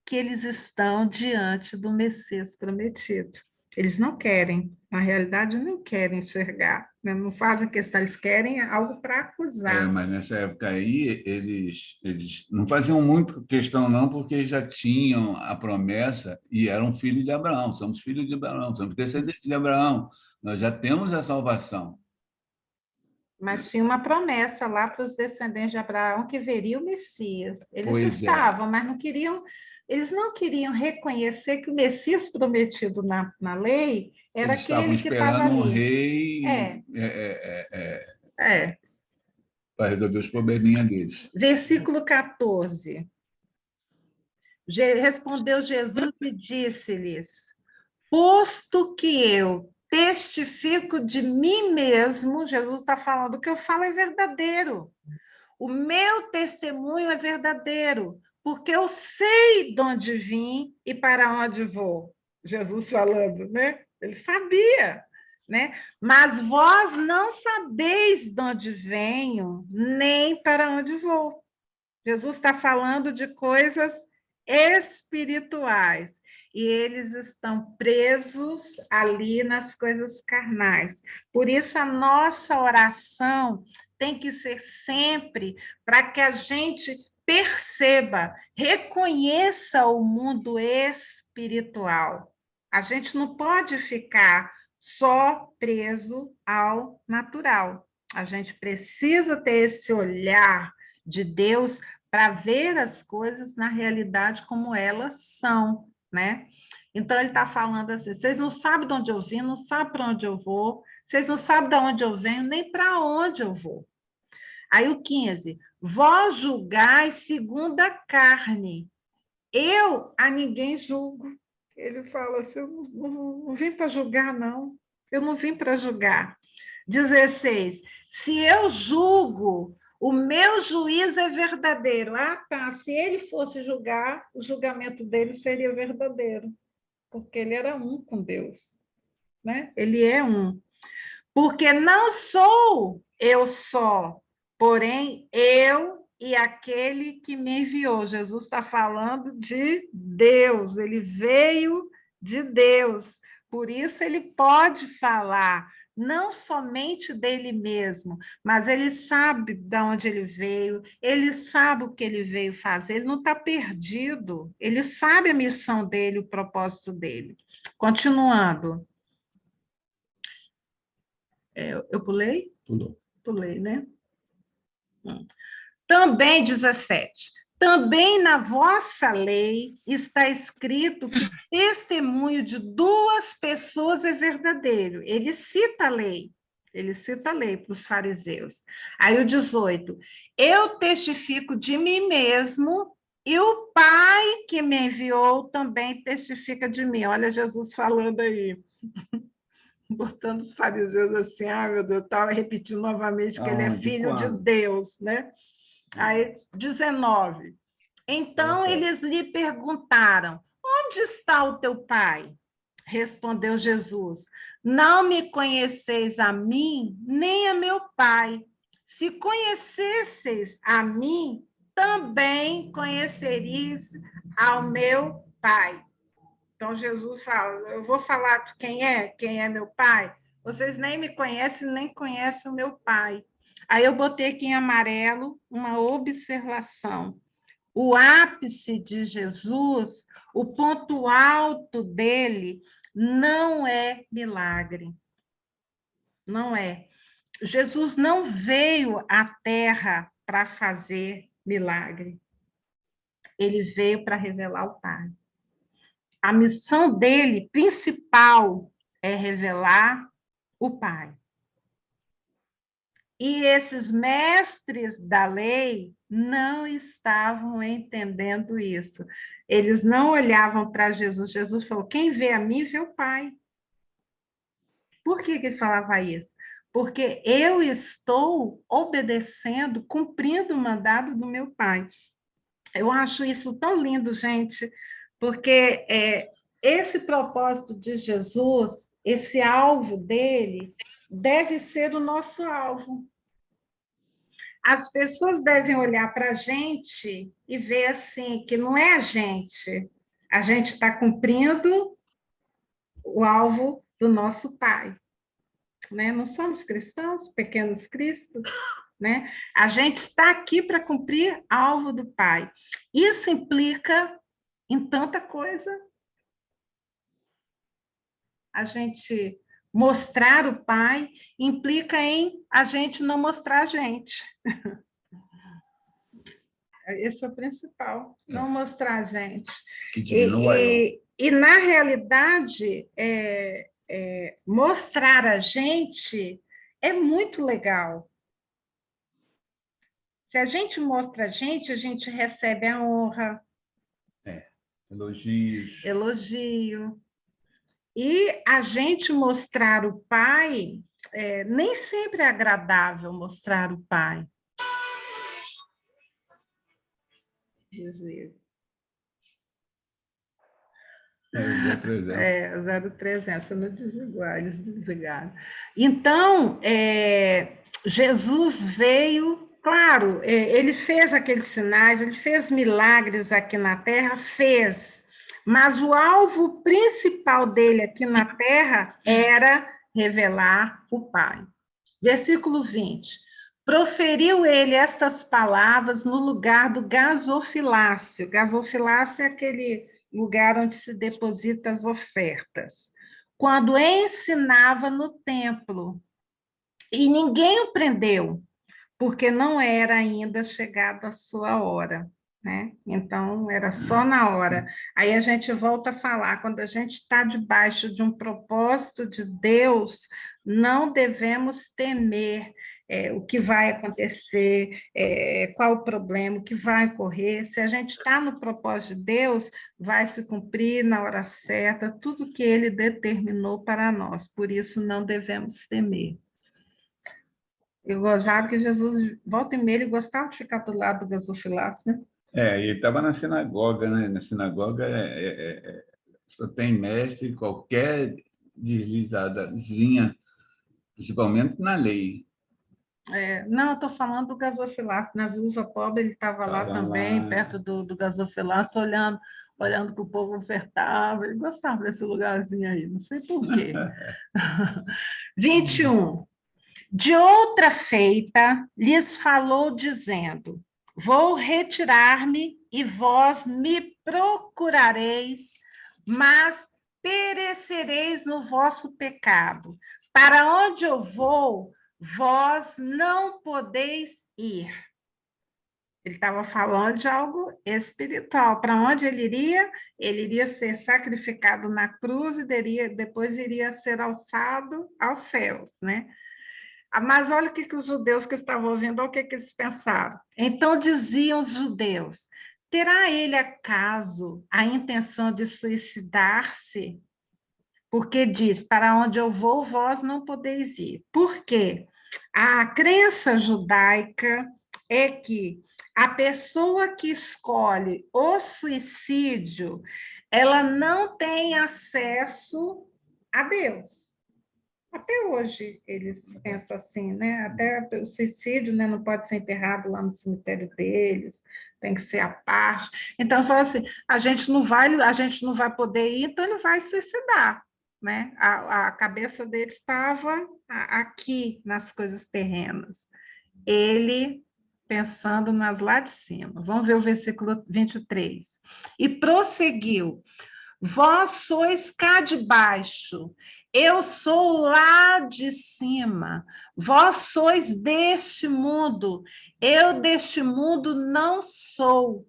que eles estão diante do Messias prometido. Eles não querem, na realidade, não querem enxergar, né? Não fazem questão, eles querem algo para acusar. Mas nessa época aí, eles não faziam muito questão, não, porque já tinham a promessa e eram filhos de Abraão. Somos filhos de Abraão, somos descendentes de Abraão. Nós já temos a salvação. Mas tinha uma promessa lá para os descendentes de Abraão que veria o Messias. Eles estavam, mas não queriam, eles não queriam reconhecer que o Messias prometido na lei era eles aquele que estava ali. Um rei para resolver os probleminhas deles. Versículo 14. Respondeu Jesus e disse-lhes: posto que eu testifico de mim mesmo, Jesus está falando, o que eu falo é verdadeiro. O meu testemunho é verdadeiro, porque eu sei de onde vim e para onde vou. Jesus falando, né? Ele sabia, né? Mas vós não sabeis de onde venho, nem para onde vou. Jesus está falando de coisas espirituais. E eles estão presos ali nas coisas carnais. Por isso, a nossa oração tem que ser sempre para que a gente perceba, reconheça o mundo espiritual. A gente não pode ficar só preso ao natural. A gente precisa ter esse olhar de Deus para ver as coisas na realidade como elas são, né? Então, ele está falando assim, vocês não sabem de onde eu vim, não sabem para onde eu vou, vocês não sabem de onde eu venho, nem para onde eu vou. Aí o 15, vós julgais segundo a carne, eu a ninguém julgo. Ele fala assim, eu não vim para julgar, não. Eu não vim para julgar. 16, se eu julgo, o meu juízo é verdadeiro. Ah, tá, se ele fosse julgar, o julgamento dele seria verdadeiro, porque ele era um com Deus, né? Ele é um. Porque não sou eu só, porém eu e aquele que me enviou. Jesus está falando de Deus, ele veio de Deus, por isso ele pode falar não somente dele mesmo, mas ele sabe de onde ele veio, ele sabe o que ele veio fazer, ele não está perdido, ele sabe a missão dele, o propósito dele. Continuando. Eu pulei? Pulou. Pulei, né? Também 17. Também na vossa lei está escrito que testemunho de duas pessoas é verdadeiro. Ele cita a lei para os fariseus. Aí o 18. Eu testifico de mim mesmo e o Pai que me enviou também testifica de mim. Olha Jesus falando aí. botando os fariseus assim, meu Deus, estava repetindo novamente que ele é filho de Deus, né? Aí, 19. Então, eles lhe perguntaram, onde está o teu pai? Respondeu Jesus, não me conheceis a mim, nem a meu pai. Se conhecesseis a mim, também conhecereis ao meu pai. Então, Jesus fala, eu vou falar quem é meu pai? Vocês nem me conhecem, nem conhecem o meu pai. Aí eu botei aqui em amarelo uma observação. O ápice de Jesus, o ponto alto dele, não é milagre. Não é. Jesus não veio à Terra para fazer milagre. Ele veio para revelar o Pai. A missão dele, principal, é revelar o Pai. E esses mestres da lei não estavam entendendo isso. Eles não olhavam para Jesus. Jesus falou: quem vê a mim, vê o Pai. Por que ele falava isso? Porque eu estou obedecendo, cumprindo o mandado do meu Pai. Eu acho isso tão lindo, gente, porque esse propósito de Jesus, esse alvo dele, deve ser o nosso alvo. As pessoas devem olhar para a gente e ver assim, que não é a gente está cumprindo o alvo do nosso Pai. Né? Não somos cristãos, pequenos Cristos, né? A gente está aqui para cumprir alvo do Pai. Isso implica em tanta coisa. A gente mostrar o Pai implica em a gente não mostrar a gente. Esse é o principal, não mostrar a gente. Que diminua eu. E na realidade, mostrar a gente é muito legal. Se a gente mostra a gente recebe a honra. Elogios. Elogio. E a gente mostrar o Pai, nem sempre é agradável mostrar o Pai. O 0300, no desigual. Então, Jesus veio, claro, ele fez aqueles sinais, ele fez milagres aqui na Terra, fez, mas o alvo principal dele aqui na Terra era revelar o Pai. Versículo 20. Proferiu ele estas palavras no lugar do gasofilácio. Gasofilácio é aquele lugar onde se deposita as ofertas. Quando ensinava no templo. E ninguém o prendeu, porque não era ainda chegada a sua hora. Né? Então, era só na hora. Aí a gente volta a falar, quando a gente está debaixo de um propósito de Deus, não devemos temer o que vai acontecer, qual o problema, o que vai ocorrer. Se a gente está no propósito de Deus, vai se cumprir na hora certa tudo que Ele determinou para nós. Por isso, não devemos temer. Eu gozava que Jesus, volta e meia, ele gostava de ficar do lado do gasofilácio, né? Ele estava na sinagoga, né? Na sinagoga só tem mestre, qualquer deslizadazinha, principalmente na lei. Não, eu estou falando do gasofilácio. Na Viúva Pobre, ele estava lá também, perto do gasofilácio, olhando que o povo ofertava. Ele gostava desse lugarzinho aí, não sei por quê. 21. De outra feita, lhes falou, dizendo: vou retirar-me e vós me procurareis, mas perecereis no vosso pecado. Para onde eu vou, vós não podeis ir. Ele estava falando de algo espiritual. Para onde ele iria? Ele iria ser sacrificado na cruz e depois iria ser alçado aos céus, né? Mas olha o que os judeus que estavam ouvindo, olha o que eles pensaram. Então diziam os judeus: terá ele acaso a intenção de suicidar-se? porque diz, para onde eu vou, vós não podeis ir. Por quê? A crença judaica é que a pessoa que escolhe o suicídio, ela não tem acesso a Deus. Até hoje eles pensam assim, né? Até o suicídio, né, não pode ser enterrado lá no cemitério deles, tem que ser à parte. Então, só assim, a gente não vai poder ir, então ele vai se suicidar, né? A cabeça dele estava aqui nas coisas terrenas. Ele pensando nas lá de cima. Vamos ver o versículo 23. E prosseguiu: vós sois cá de baixo, eu sou lá de cima. Vós sois deste mundo, eu deste mundo não sou.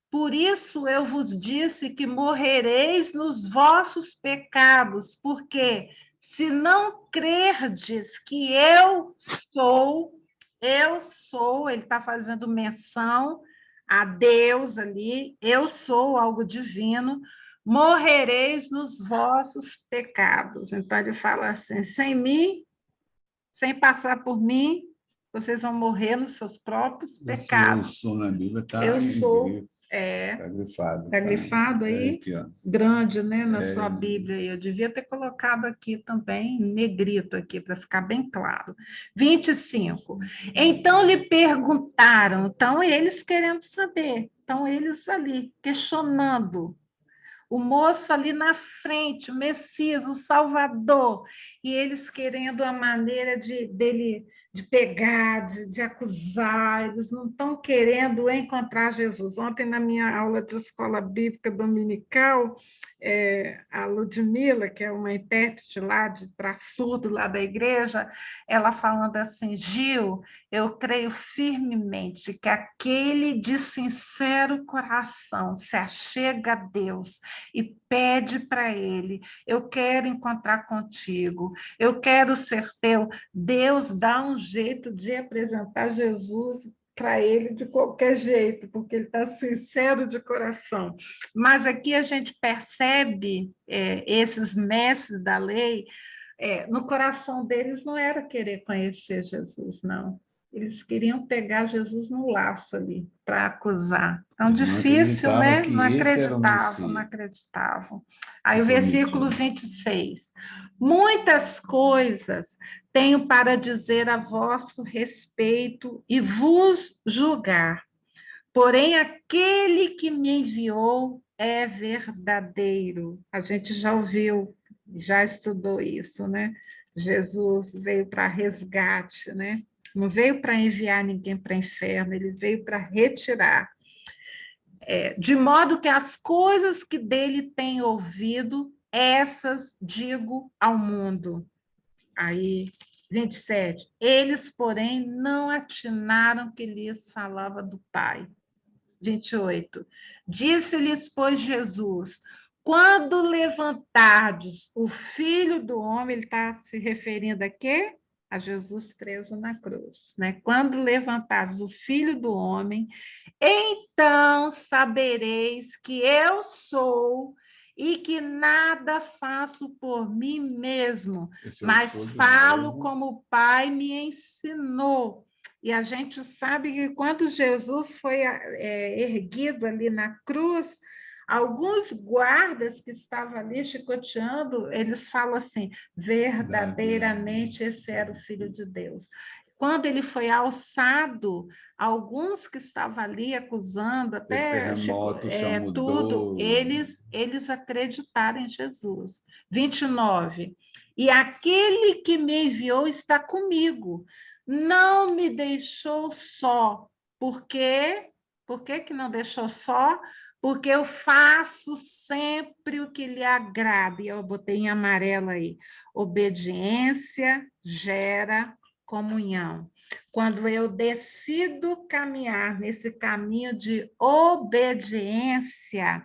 Por isso eu vos disse que morrereis nos vossos pecados, porque se não crerdes que eu sou, ele está fazendo menção a Deus ali, eu sou algo divino, morrereis nos vossos pecados. Então, ele fala assim, sem mim, sem passar por mim, vocês vão morrer nos seus próprios pecados. Eu sou na Bíblia, tá? Eu sou, Está grifado. está grifado aí? Aqui, ó. Grande, né, na sua Bíblia. Eu devia ter colocado aqui também, negrito aqui, para ficar bem claro. 25. Então lhe perguntaram, então eles querendo saber, então eles ali, questionando, o moço ali na frente, o Messias, o Salvador, e eles querendo a maneira dele de pegar, de acusar, eles não estão querendo encontrar Jesus. Ontem, na minha aula de escola bíblica dominical, a Ludmila, que é uma intérprete lá para surdo lá da igreja, ela falando assim, Gil, eu creio firmemente que aquele de sincero coração se achega a Deus e pede para ele, eu quero encontrar contigo, eu quero ser teu. Deus dá um jeito de apresentar Jesus para ele de qualquer jeito, porque ele está sincero de coração. Mas aqui a gente percebe esses mestres da lei, no coração deles não era querer conhecer Jesus, não. Eles queriam pegar Jesus no laço ali, para acusar. Tão difícil, né? Não acreditavam, não acreditavam. Aí o versículo 26. Muitas coisas tenho para dizer a vosso respeito e vos julgar. Porém, aquele que me enviou é verdadeiro. A gente já ouviu, já estudou isso, né? Jesus veio para resgate, né? Não veio para enviar ninguém para o inferno, ele veio para retirar. De modo que as coisas que dele tem ouvido, essas digo ao mundo. Aí, 27. Eles, porém, não atinaram que lhes falava do Pai. 28. Disse-lhes, pois, Jesus, quando levantardes o Filho do Homem, ele está se referindo a quê? A Jesus preso na cruz, né? Quando levantardes o Filho do Homem, então sabereis que eu sou e que nada faço por mim mesmo, mas falo como o Pai me ensinou. E a gente sabe que quando Jesus foi erguido ali na cruz, alguns guardas que estavam ali chicoteando, eles falam assim, verdadeiramente esse era o Filho de Deus. Quando ele foi alçado, alguns que estavam ali acusando, até tudo, eles acreditaram em Jesus. 29. E aquele que me enviou está comigo, não me deixou só. Por quê? Por que não deixou só? Porque eu faço sempre o que lhe agrada. E eu botei em amarelo aí. Obediência gera comunhão. Quando eu decido caminhar nesse caminho de obediência,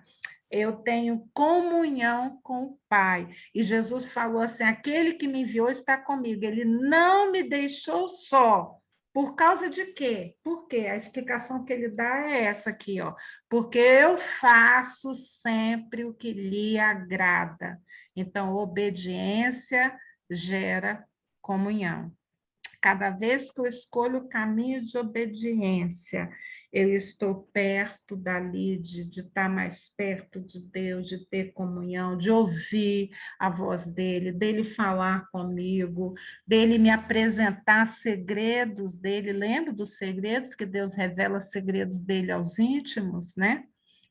eu tenho comunhão com o Pai. E Jesus falou assim, aquele que me enviou está comigo. Ele não me deixou só. Por causa de quê? Por quê? A explicação que ele dá é essa aqui, ó. Porque eu faço sempre o que lhe agrada. Então, obediência gera comunhão. Cada vez que eu escolho o caminho de obediência, eu estou perto dali, de estar mais perto de Deus, de ter comunhão, de ouvir a voz dele falar comigo, dele me apresentar segredos dele. Lembra dos segredos que Deus revela, segredos dele aos íntimos, né?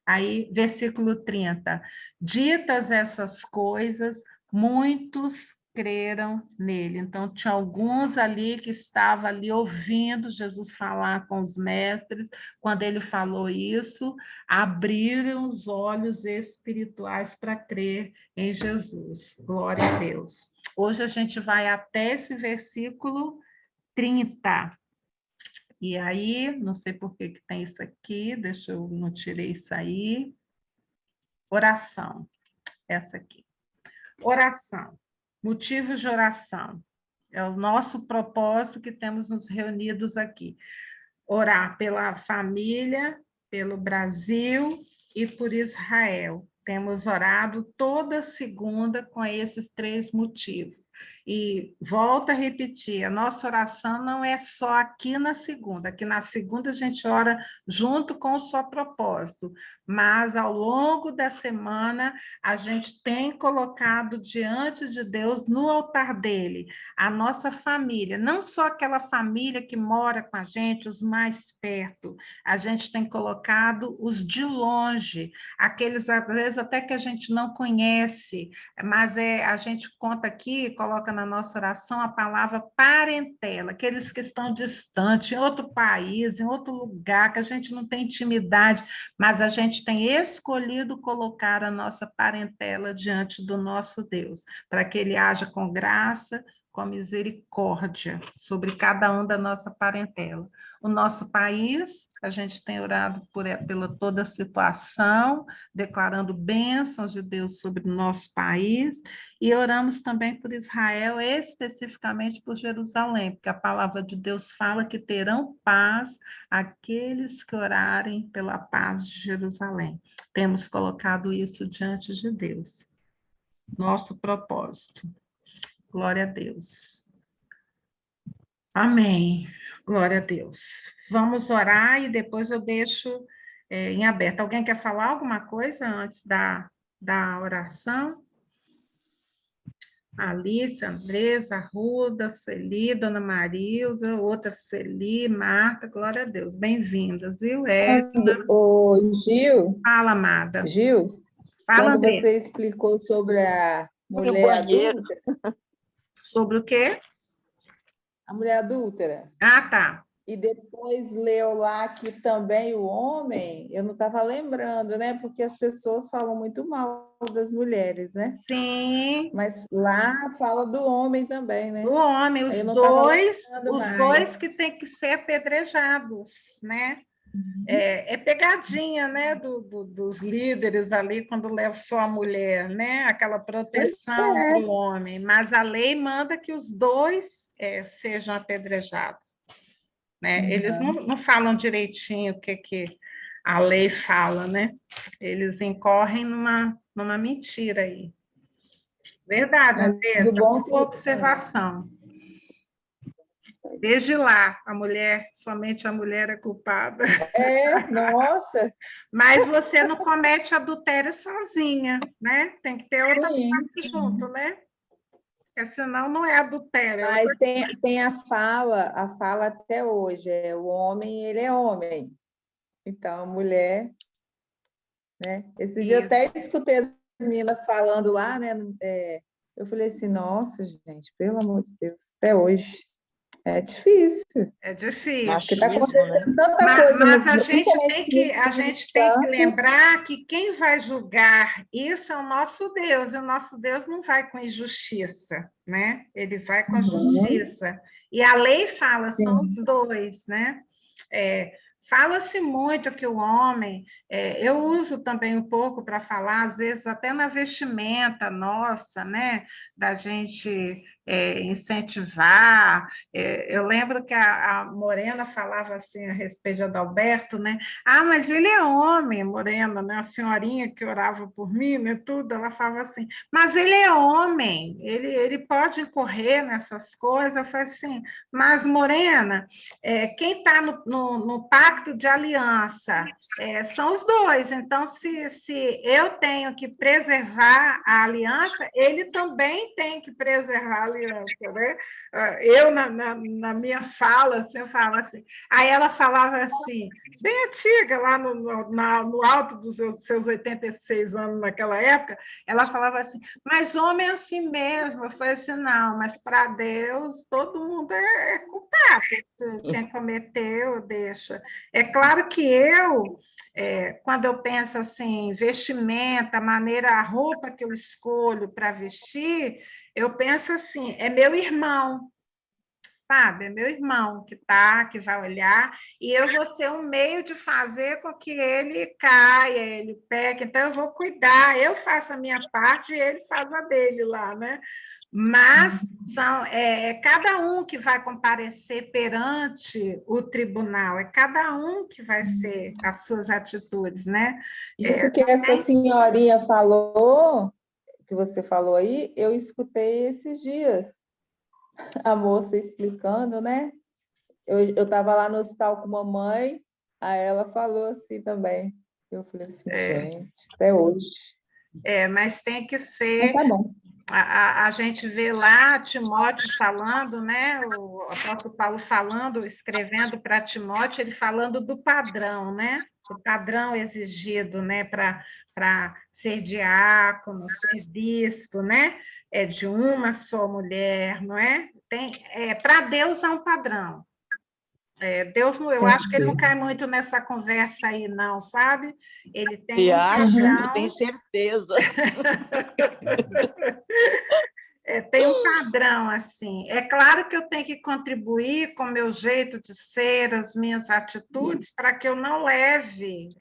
Aí, versículo 30. Ditas essas coisas, muitos creram nele. Então, tinha alguns ali que estavam ali ouvindo Jesus falar com os mestres. Quando ele falou isso, abriram os olhos espirituais para crer em Jesus. Glória a Deus. Hoje a gente vai até esse versículo 30. E aí, não sei por que tem isso aqui, deixa eu não tirei isso aí. Oração, essa aqui. Oração, motivos de oração. É o nosso propósito que temos nos reunidos aqui. Orar pela família, pelo Brasil e por Israel. Temos orado toda segunda com esses 3 motivos. E volto a repetir, a nossa oração não é só aqui na segunda. Aqui na segunda a gente ora junto com o só propósito, mas ao longo da semana a gente tem colocado diante de Deus, no altar dele, a nossa família, não só aquela família que mora com a gente, os mais perto, a gente tem colocado os de longe, aqueles às vezes até que a gente não conhece, mas a gente conta aqui, coloca na nossa oração a palavra parentela, aqueles que estão distantes, em outro país, em outro lugar, que a gente não tem intimidade, mas a gente tem escolhido colocar a nossa parentela diante do nosso Deus, para que ele haja com graça, com misericórdia sobre cada um da nossa parentela. O nosso país, a gente tem orado pela toda a situação, declarando bênçãos de Deus sobre o nosso país, e oramos também por Israel, especificamente por Jerusalém, porque a palavra de Deus fala que terão paz aqueles que orarem pela paz de Jerusalém. Temos colocado isso diante de Deus. Nosso propósito. Glória a Deus. Amém. Glória a Deus. Vamos orar e depois eu deixo em aberto. Alguém quer falar alguma coisa antes da oração? Alice, Andresa, Ruda, Celi, Dona Marilza, outra Celi, Marta, glória a Deus. Bem-vindas, viu? Ô, Gil, Fala, amada. Gil, Fala, quando André. você explicou sobre a mulher adúltera, Sobre o quê? a mulher adúltera, Ah, tá. e depois leu lá que também o homem, eu não estava lembrando, né? Porque as pessoas falam muito mal das mulheres, né? Sim. Mas lá fala do homem também, né? O homem, Aí os eu não estava dois mais. que têm que ser apedrejados, né? É pegadinha, né, dos líderes ali, quando leva só a mulher, né? Aquela proteção para o homem. Mas a lei manda que os dois sejam apedrejados, né? Eles não falam direitinho o que a lei fala, né? Eles incorrem numa mentira aí. Verdade, Mas Andressa, o bom boa observação. Desde lá, somente a mulher é culpada. nossa. Mas você não comete adultério sozinha, né? Tem que ter outra parte Sim. junto, né? Porque senão não é adultério. Mas tem a fala até hoje, o homem, ele é homem. Então, a mulher, né? Esse dia eu até escutei as meninas falando lá, né? Eu falei assim, nossa, gente, pelo amor de Deus, até hoje. É difícil. É difícil. Porque está acontecendo tanta coisa. Mas a gente tem que lembrar que quem vai julgar isso é o nosso Deus, e o nosso Deus não vai com injustiça, né? Ele vai com justiça. E a lei fala, são os dois, né? Fala-se muito que o homem, eu uso também um pouco para falar, às vezes até na vestimenta nossa, né? Da gente incentivar. Eu lembro que a Morena falava assim a respeito de Adalberto, né? Ah, mas ele é homem, Morena, né? A senhorinha que orava por mim, né? Tudo, ela falava assim, mas ele é homem, ele pode incorrer nessas coisas. Eu falei assim, mas Morena, quem está no pacto de aliança são os dois. Então, se eu tenho que preservar a aliança, ele também tem que preservar a aliança, né? Eu, na minha fala, assim, eu falava assim. Aí ela falava assim, bem antiga, lá no alto dos seus 86 anos naquela época, ela falava assim, mas homem é assim mesmo. Eu falei assim, não, mas para Deus todo mundo é culpado. Se quem cometeu, deixa. É claro que quando eu penso assim, vestimenta, a roupa que eu escolho para vestir, eu penso assim, é meu irmão, sabe? É meu irmão que vai olhar, e eu vou ser um meio de fazer com que ele caia, ele peque, então eu vou cuidar, eu faço a minha parte e ele faz a dele lá, né? Mas cada um que vai comparecer perante o tribunal, é cada um que vai ser as suas atitudes, né? Isso que essa senhorinha falou, que você falou aí, eu escutei esses dias, a moça explicando, né? Eu estava lá no hospital com mamãe, aí ela falou assim também. Eu falei assim, gente, até hoje. Mas tem que Mas ser. tá bom. A gente vê lá Timóteo falando, né? O apóstolo Paulo falando, escrevendo para Timóteo, ele falando do padrão, né? O padrão exigido, né? Para ser diácono, ser bispo, né? É de uma só mulher, não é? Para Deus há um padrão. Deus, eu acho que ele não cai muito nessa conversa aí, não, sabe? Ele tem um padrão. Eu tenho certeza. Tem um padrão, assim. É claro que eu tenho que contribuir com o meu jeito de ser, as minhas atitudes, para que eu não leve,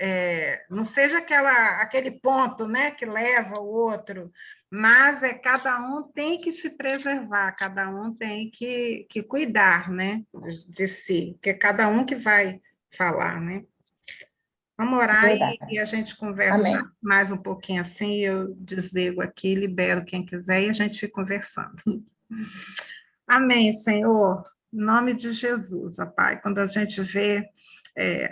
não seja aquele ponto, né, que leva o outro, mas cada um tem que se preservar, cada um tem que cuidar, né, de si, porque é cada um que vai falar, né? Vamos orar e a gente conversa Amém. mais um pouquinho assim, eu desligo aqui, libero quem quiser e a gente fica conversando. Amém, Senhor. Em nome de Jesus, ó Pai, quando a gente vê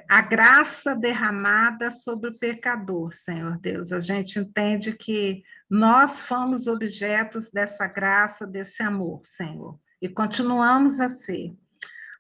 a graça derramada sobre o pecador, Senhor Deus, a gente entende que nós fomos objetos dessa graça, desse amor, Senhor, e continuamos a ser.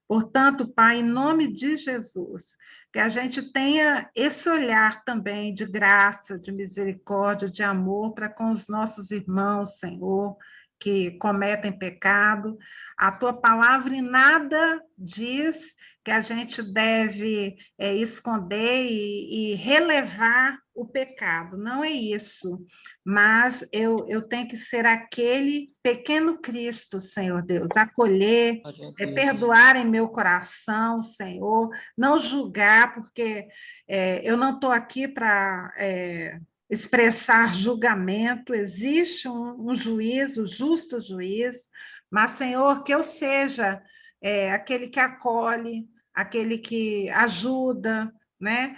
Portanto, Pai, em nome de Jesus, que a gente tenha esse olhar também de graça, de misericórdia, de amor para com os nossos irmãos, Senhor, que cometem pecado. A tua palavra em nada diz que a gente deve esconder e relevar o pecado, não é isso. Mas eu tenho que ser aquele pequeno Cristo, Senhor Deus, acolher, perdoar em meu coração, Senhor, não julgar, porque eu não estou aqui para expressar julgamento, existe um juízo, justo juiz, mas, Senhor, que eu seja aquele que acolhe, aquele que ajuda, né?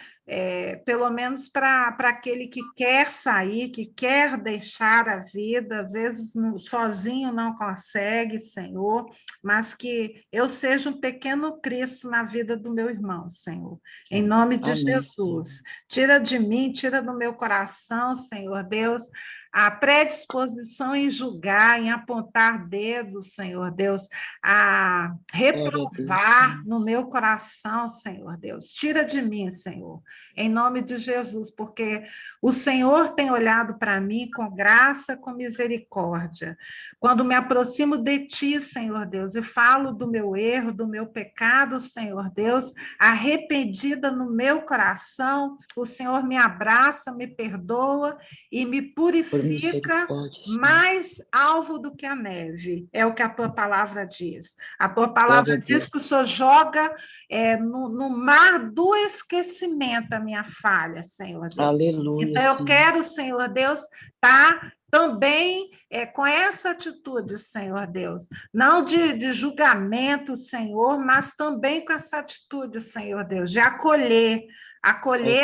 Pelo menos para aquele que quer sair, que quer deixar a vida, às vezes sozinho não consegue, Senhor, mas que eu seja um pequeno Cristo na vida do meu irmão, Senhor, em nome de Jesus. Tira de mim, tira do meu coração, Senhor Deus, a predisposição em julgar, em apontar dedos, Senhor Deus, a reprovar no meu coração, Senhor Deus. Tira de mim, Senhor, em nome de Jesus, porque o Senhor tem olhado para mim com graça, com misericórdia. Quando me aproximo de Ti, Senhor Deus, e falo do meu erro, do meu pecado, Senhor Deus, arrependida no meu coração, o Senhor me abraça, me perdoa e me purifica mais alvo do que a neve, é o que a Tua palavra diz. A Tua palavra diz que o Senhor joga no mar do esquecimento a minha falha, Senhor Deus. Aleluia. Então, eu quero, Senhor Deus, estar também com essa atitude, Senhor Deus, não de julgamento, Senhor, mas também com essa atitude, Senhor Deus, de acolher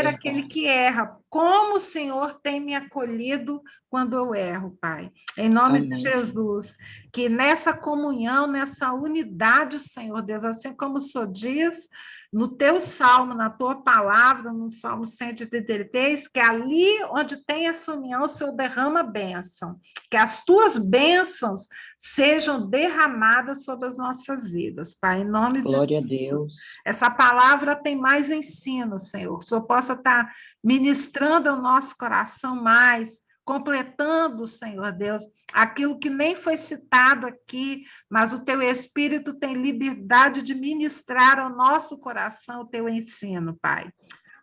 aquele que erra, como o Senhor tem me acolhido quando eu erro, Pai. Em nome de Jesus, que nessa comunhão, nessa unidade, Senhor Deus, assim como o Senhor diz no teu salmo, na tua palavra, no Salmo 133, que ali onde tem essa união, o Senhor derrama bênção, que as tuas bênçãos sejam derramadas sobre as nossas vidas, Pai, em nome de Jesus. Glória a Deus. Essa palavra tem mais ensino, Senhor, que o Senhor possa estar ministrando ao nosso coração mais, completando, Senhor Deus, aquilo que nem foi citado aqui, mas o teu Espírito tem liberdade de ministrar ao nosso coração o teu ensino, Pai.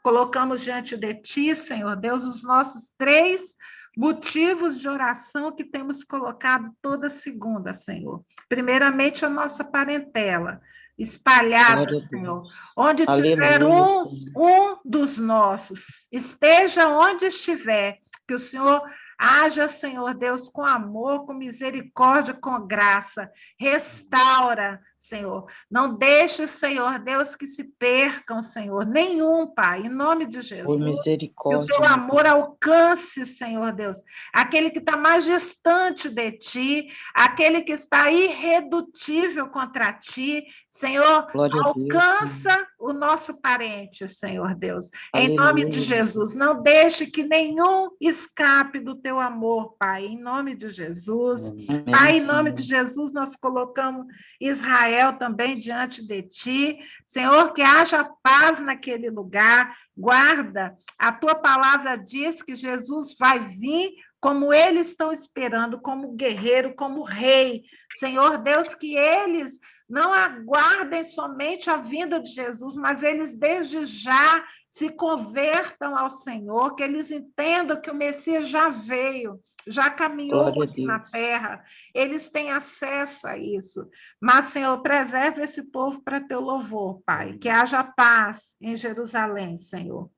Colocamos diante de ti, Senhor Deus, os nossos 3 motivos de oração que temos colocado toda segunda, Senhor. Primeiramente, a nossa parentela, espalhada, Senhor. Onde tiver um dos nossos, esteja onde estiver, que o Senhor haja, Senhor Deus, com amor, com misericórdia, com graça. Restaura, Senhor. Não deixe, Senhor Deus, que se percam, Senhor. Nenhum, Pai, em nome de Jesus. Por misericórdia. Que o teu amor alcance, Senhor Deus, aquele que está mais distante de ti, aquele que está irredutível contra ti. Senhor, Glória alcança Deus, o nosso parente, Senhor Deus. Aleluia. Em nome de Jesus, não deixe que nenhum escape do teu amor, Pai, em nome de Jesus. Amém, Pai, em Senhor. nome de Jesus, nós colocamos Israel também diante de ti. Senhor, que haja paz naquele lugar. Guarda, a tua palavra diz que Jesus vai vir como eles estão esperando, como guerreiro, como rei. Senhor Deus, que eles não aguardem somente a vinda de Jesus, mas eles desde já se convertam ao Senhor, que eles entendam que o Messias já veio, já caminhou aqui na terra, eles têm acesso a isso. Mas, Senhor, preserve esse povo para teu louvor, Pai, que haja paz em Jerusalém, Senhor.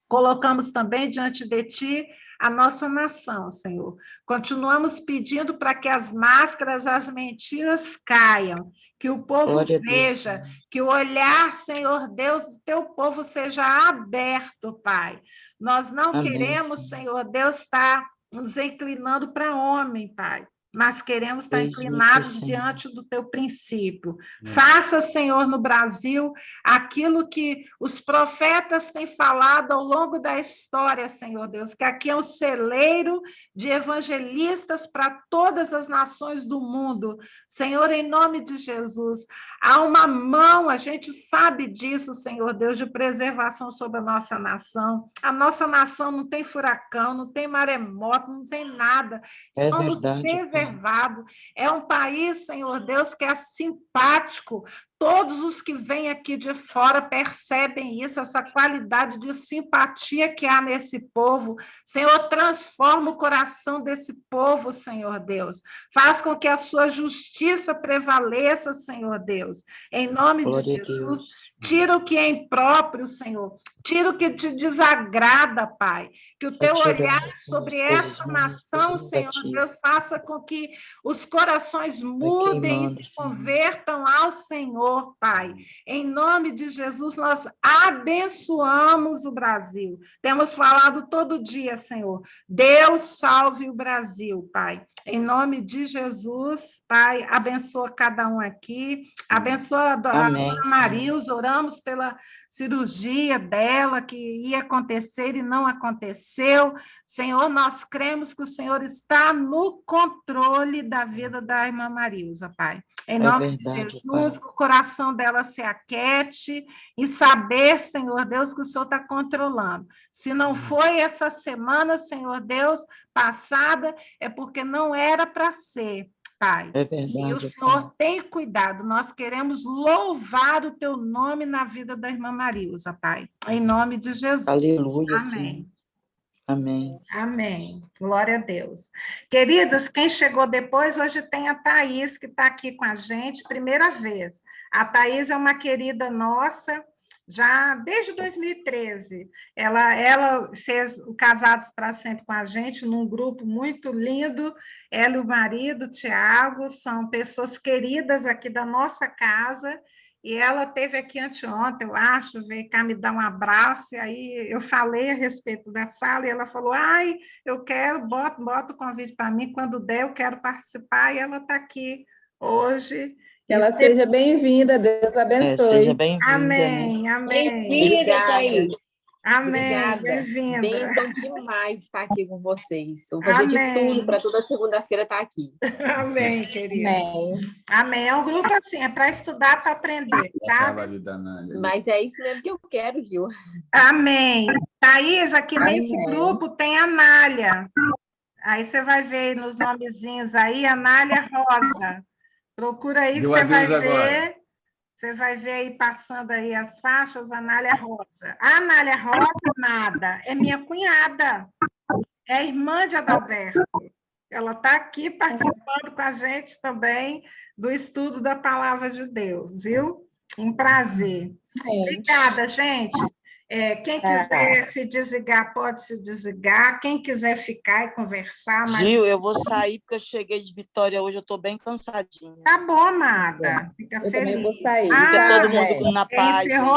Colocamos também diante de ti a nossa nação, Senhor. Continuamos pedindo para que as máscaras, as mentiras caiam, que o povo veja, que o olhar, Senhor Deus, do teu povo seja aberto, Pai. Nós não queremos, Senhor Deus, estar nos inclinando para homem, Pai, mas queremos estar inclinados diante do teu princípio. Faça, Senhor, no Brasil, aquilo que os profetas têm falado ao longo da história, Senhor Deus, que aqui é um celeiro de evangelistas para todas as nações do mundo. Senhor, em nome de Jesus, há uma mão, a gente sabe disso, Senhor Deus, de preservação sobre a nossa nação. A nossa nação não tem furacão, não tem maremoto, não tem nada. Somos preservados. É um país, Senhor Deus, que é simpático. Todos os que vêm aqui de fora percebem isso, essa qualidade de simpatia que há nesse povo. Senhor, transforma o coração desse povo, Senhor Deus. Faz com que a sua justiça prevaleça, Senhor Deus. Em nome de Jesus, tira o que é impróprio, Senhor. Tira o que te desagrada, Pai. Que o teu olhar sobre essa nação, Senhor Deus, faça com que os corações mudem e se convertam ao Senhor, Pai. Em nome de Jesus, nós abençoamos o Brasil. Temos falado todo dia, Senhor. Deus salve o Brasil, Pai. Em nome de Jesus, Pai, abençoa cada um aqui. Abençoa a dona Marilza. Oramos pela cirurgia dela, que ia acontecer e não aconteceu. Senhor, nós cremos que o Senhor está no controle da vida da irmã Marilza, Pai. Em nome de Jesus, Pai, que o coração dela se aquete e saber, Senhor Deus, que o Senhor está controlando. Se não foi essa semana, Senhor Deus, passada, é porque não era para ser, Pai. É verdade, e o Senhor tem cuidado. Nós queremos louvar o teu nome na vida da irmã Marilza, Pai. Em nome de Jesus. Aleluia, amém. Senhor. Amém. Amém. Glória a Deus. Queridas, quem chegou depois, hoje tem a Thaís, que está aqui com a gente, primeira vez. A Thaís é uma querida nossa, já desde 2013. Ela fez o Casados para Sempre com a gente, num grupo muito lindo. Ela e o marido, Tiago, são pessoas queridas aqui da nossa casa, e ela esteve aqui anteontem, eu acho, veio cá me dar um abraço, e aí eu falei a respeito da sala, e ela falou, ai, eu quero, bota o convite para mim, quando der eu quero participar, e ela está aqui hoje. Que ela seja bem-vinda, Deus abençoe. Seja bem-vinda, né? Amém, amém. Bem-vinda, Thaís. Amém, Obrigada. bem-vinda. Bênção demais estar aqui com vocês. Vou fazer Amém. de tudo para toda segunda-feira estar aqui. Amém, querida. Amém. Amém. É um grupo assim, é para estudar, para aprender, sabe? Acaba ali da Nália. Mas é isso mesmo que eu quero, Gil. Amém. Thaís, aqui nesse Amém. grupo tem a Nália. Aí você vai ver nos nomezinhos aí, a Nália Rosa. Procura aí que Deu você vai adeus ver. agora. Você vai ver aí, passando aí as faixas, a Anália Rosa. A Anália Rosa, nada, é minha cunhada, é irmã de Adalberto. Ela está aqui participando com a gente também do estudo da Palavra de Deus, viu? Um prazer. Obrigada, gente. Quem quiser se desligar, pode se desligar. Quem quiser ficar e conversar... Gil, eu vou sair porque eu cheguei de Vitória hoje, eu estou bem cansadinha. Tá bom, amada. Fica Eu feliz. também vou sair. Fica todo gente. mundo na paz. Encerrou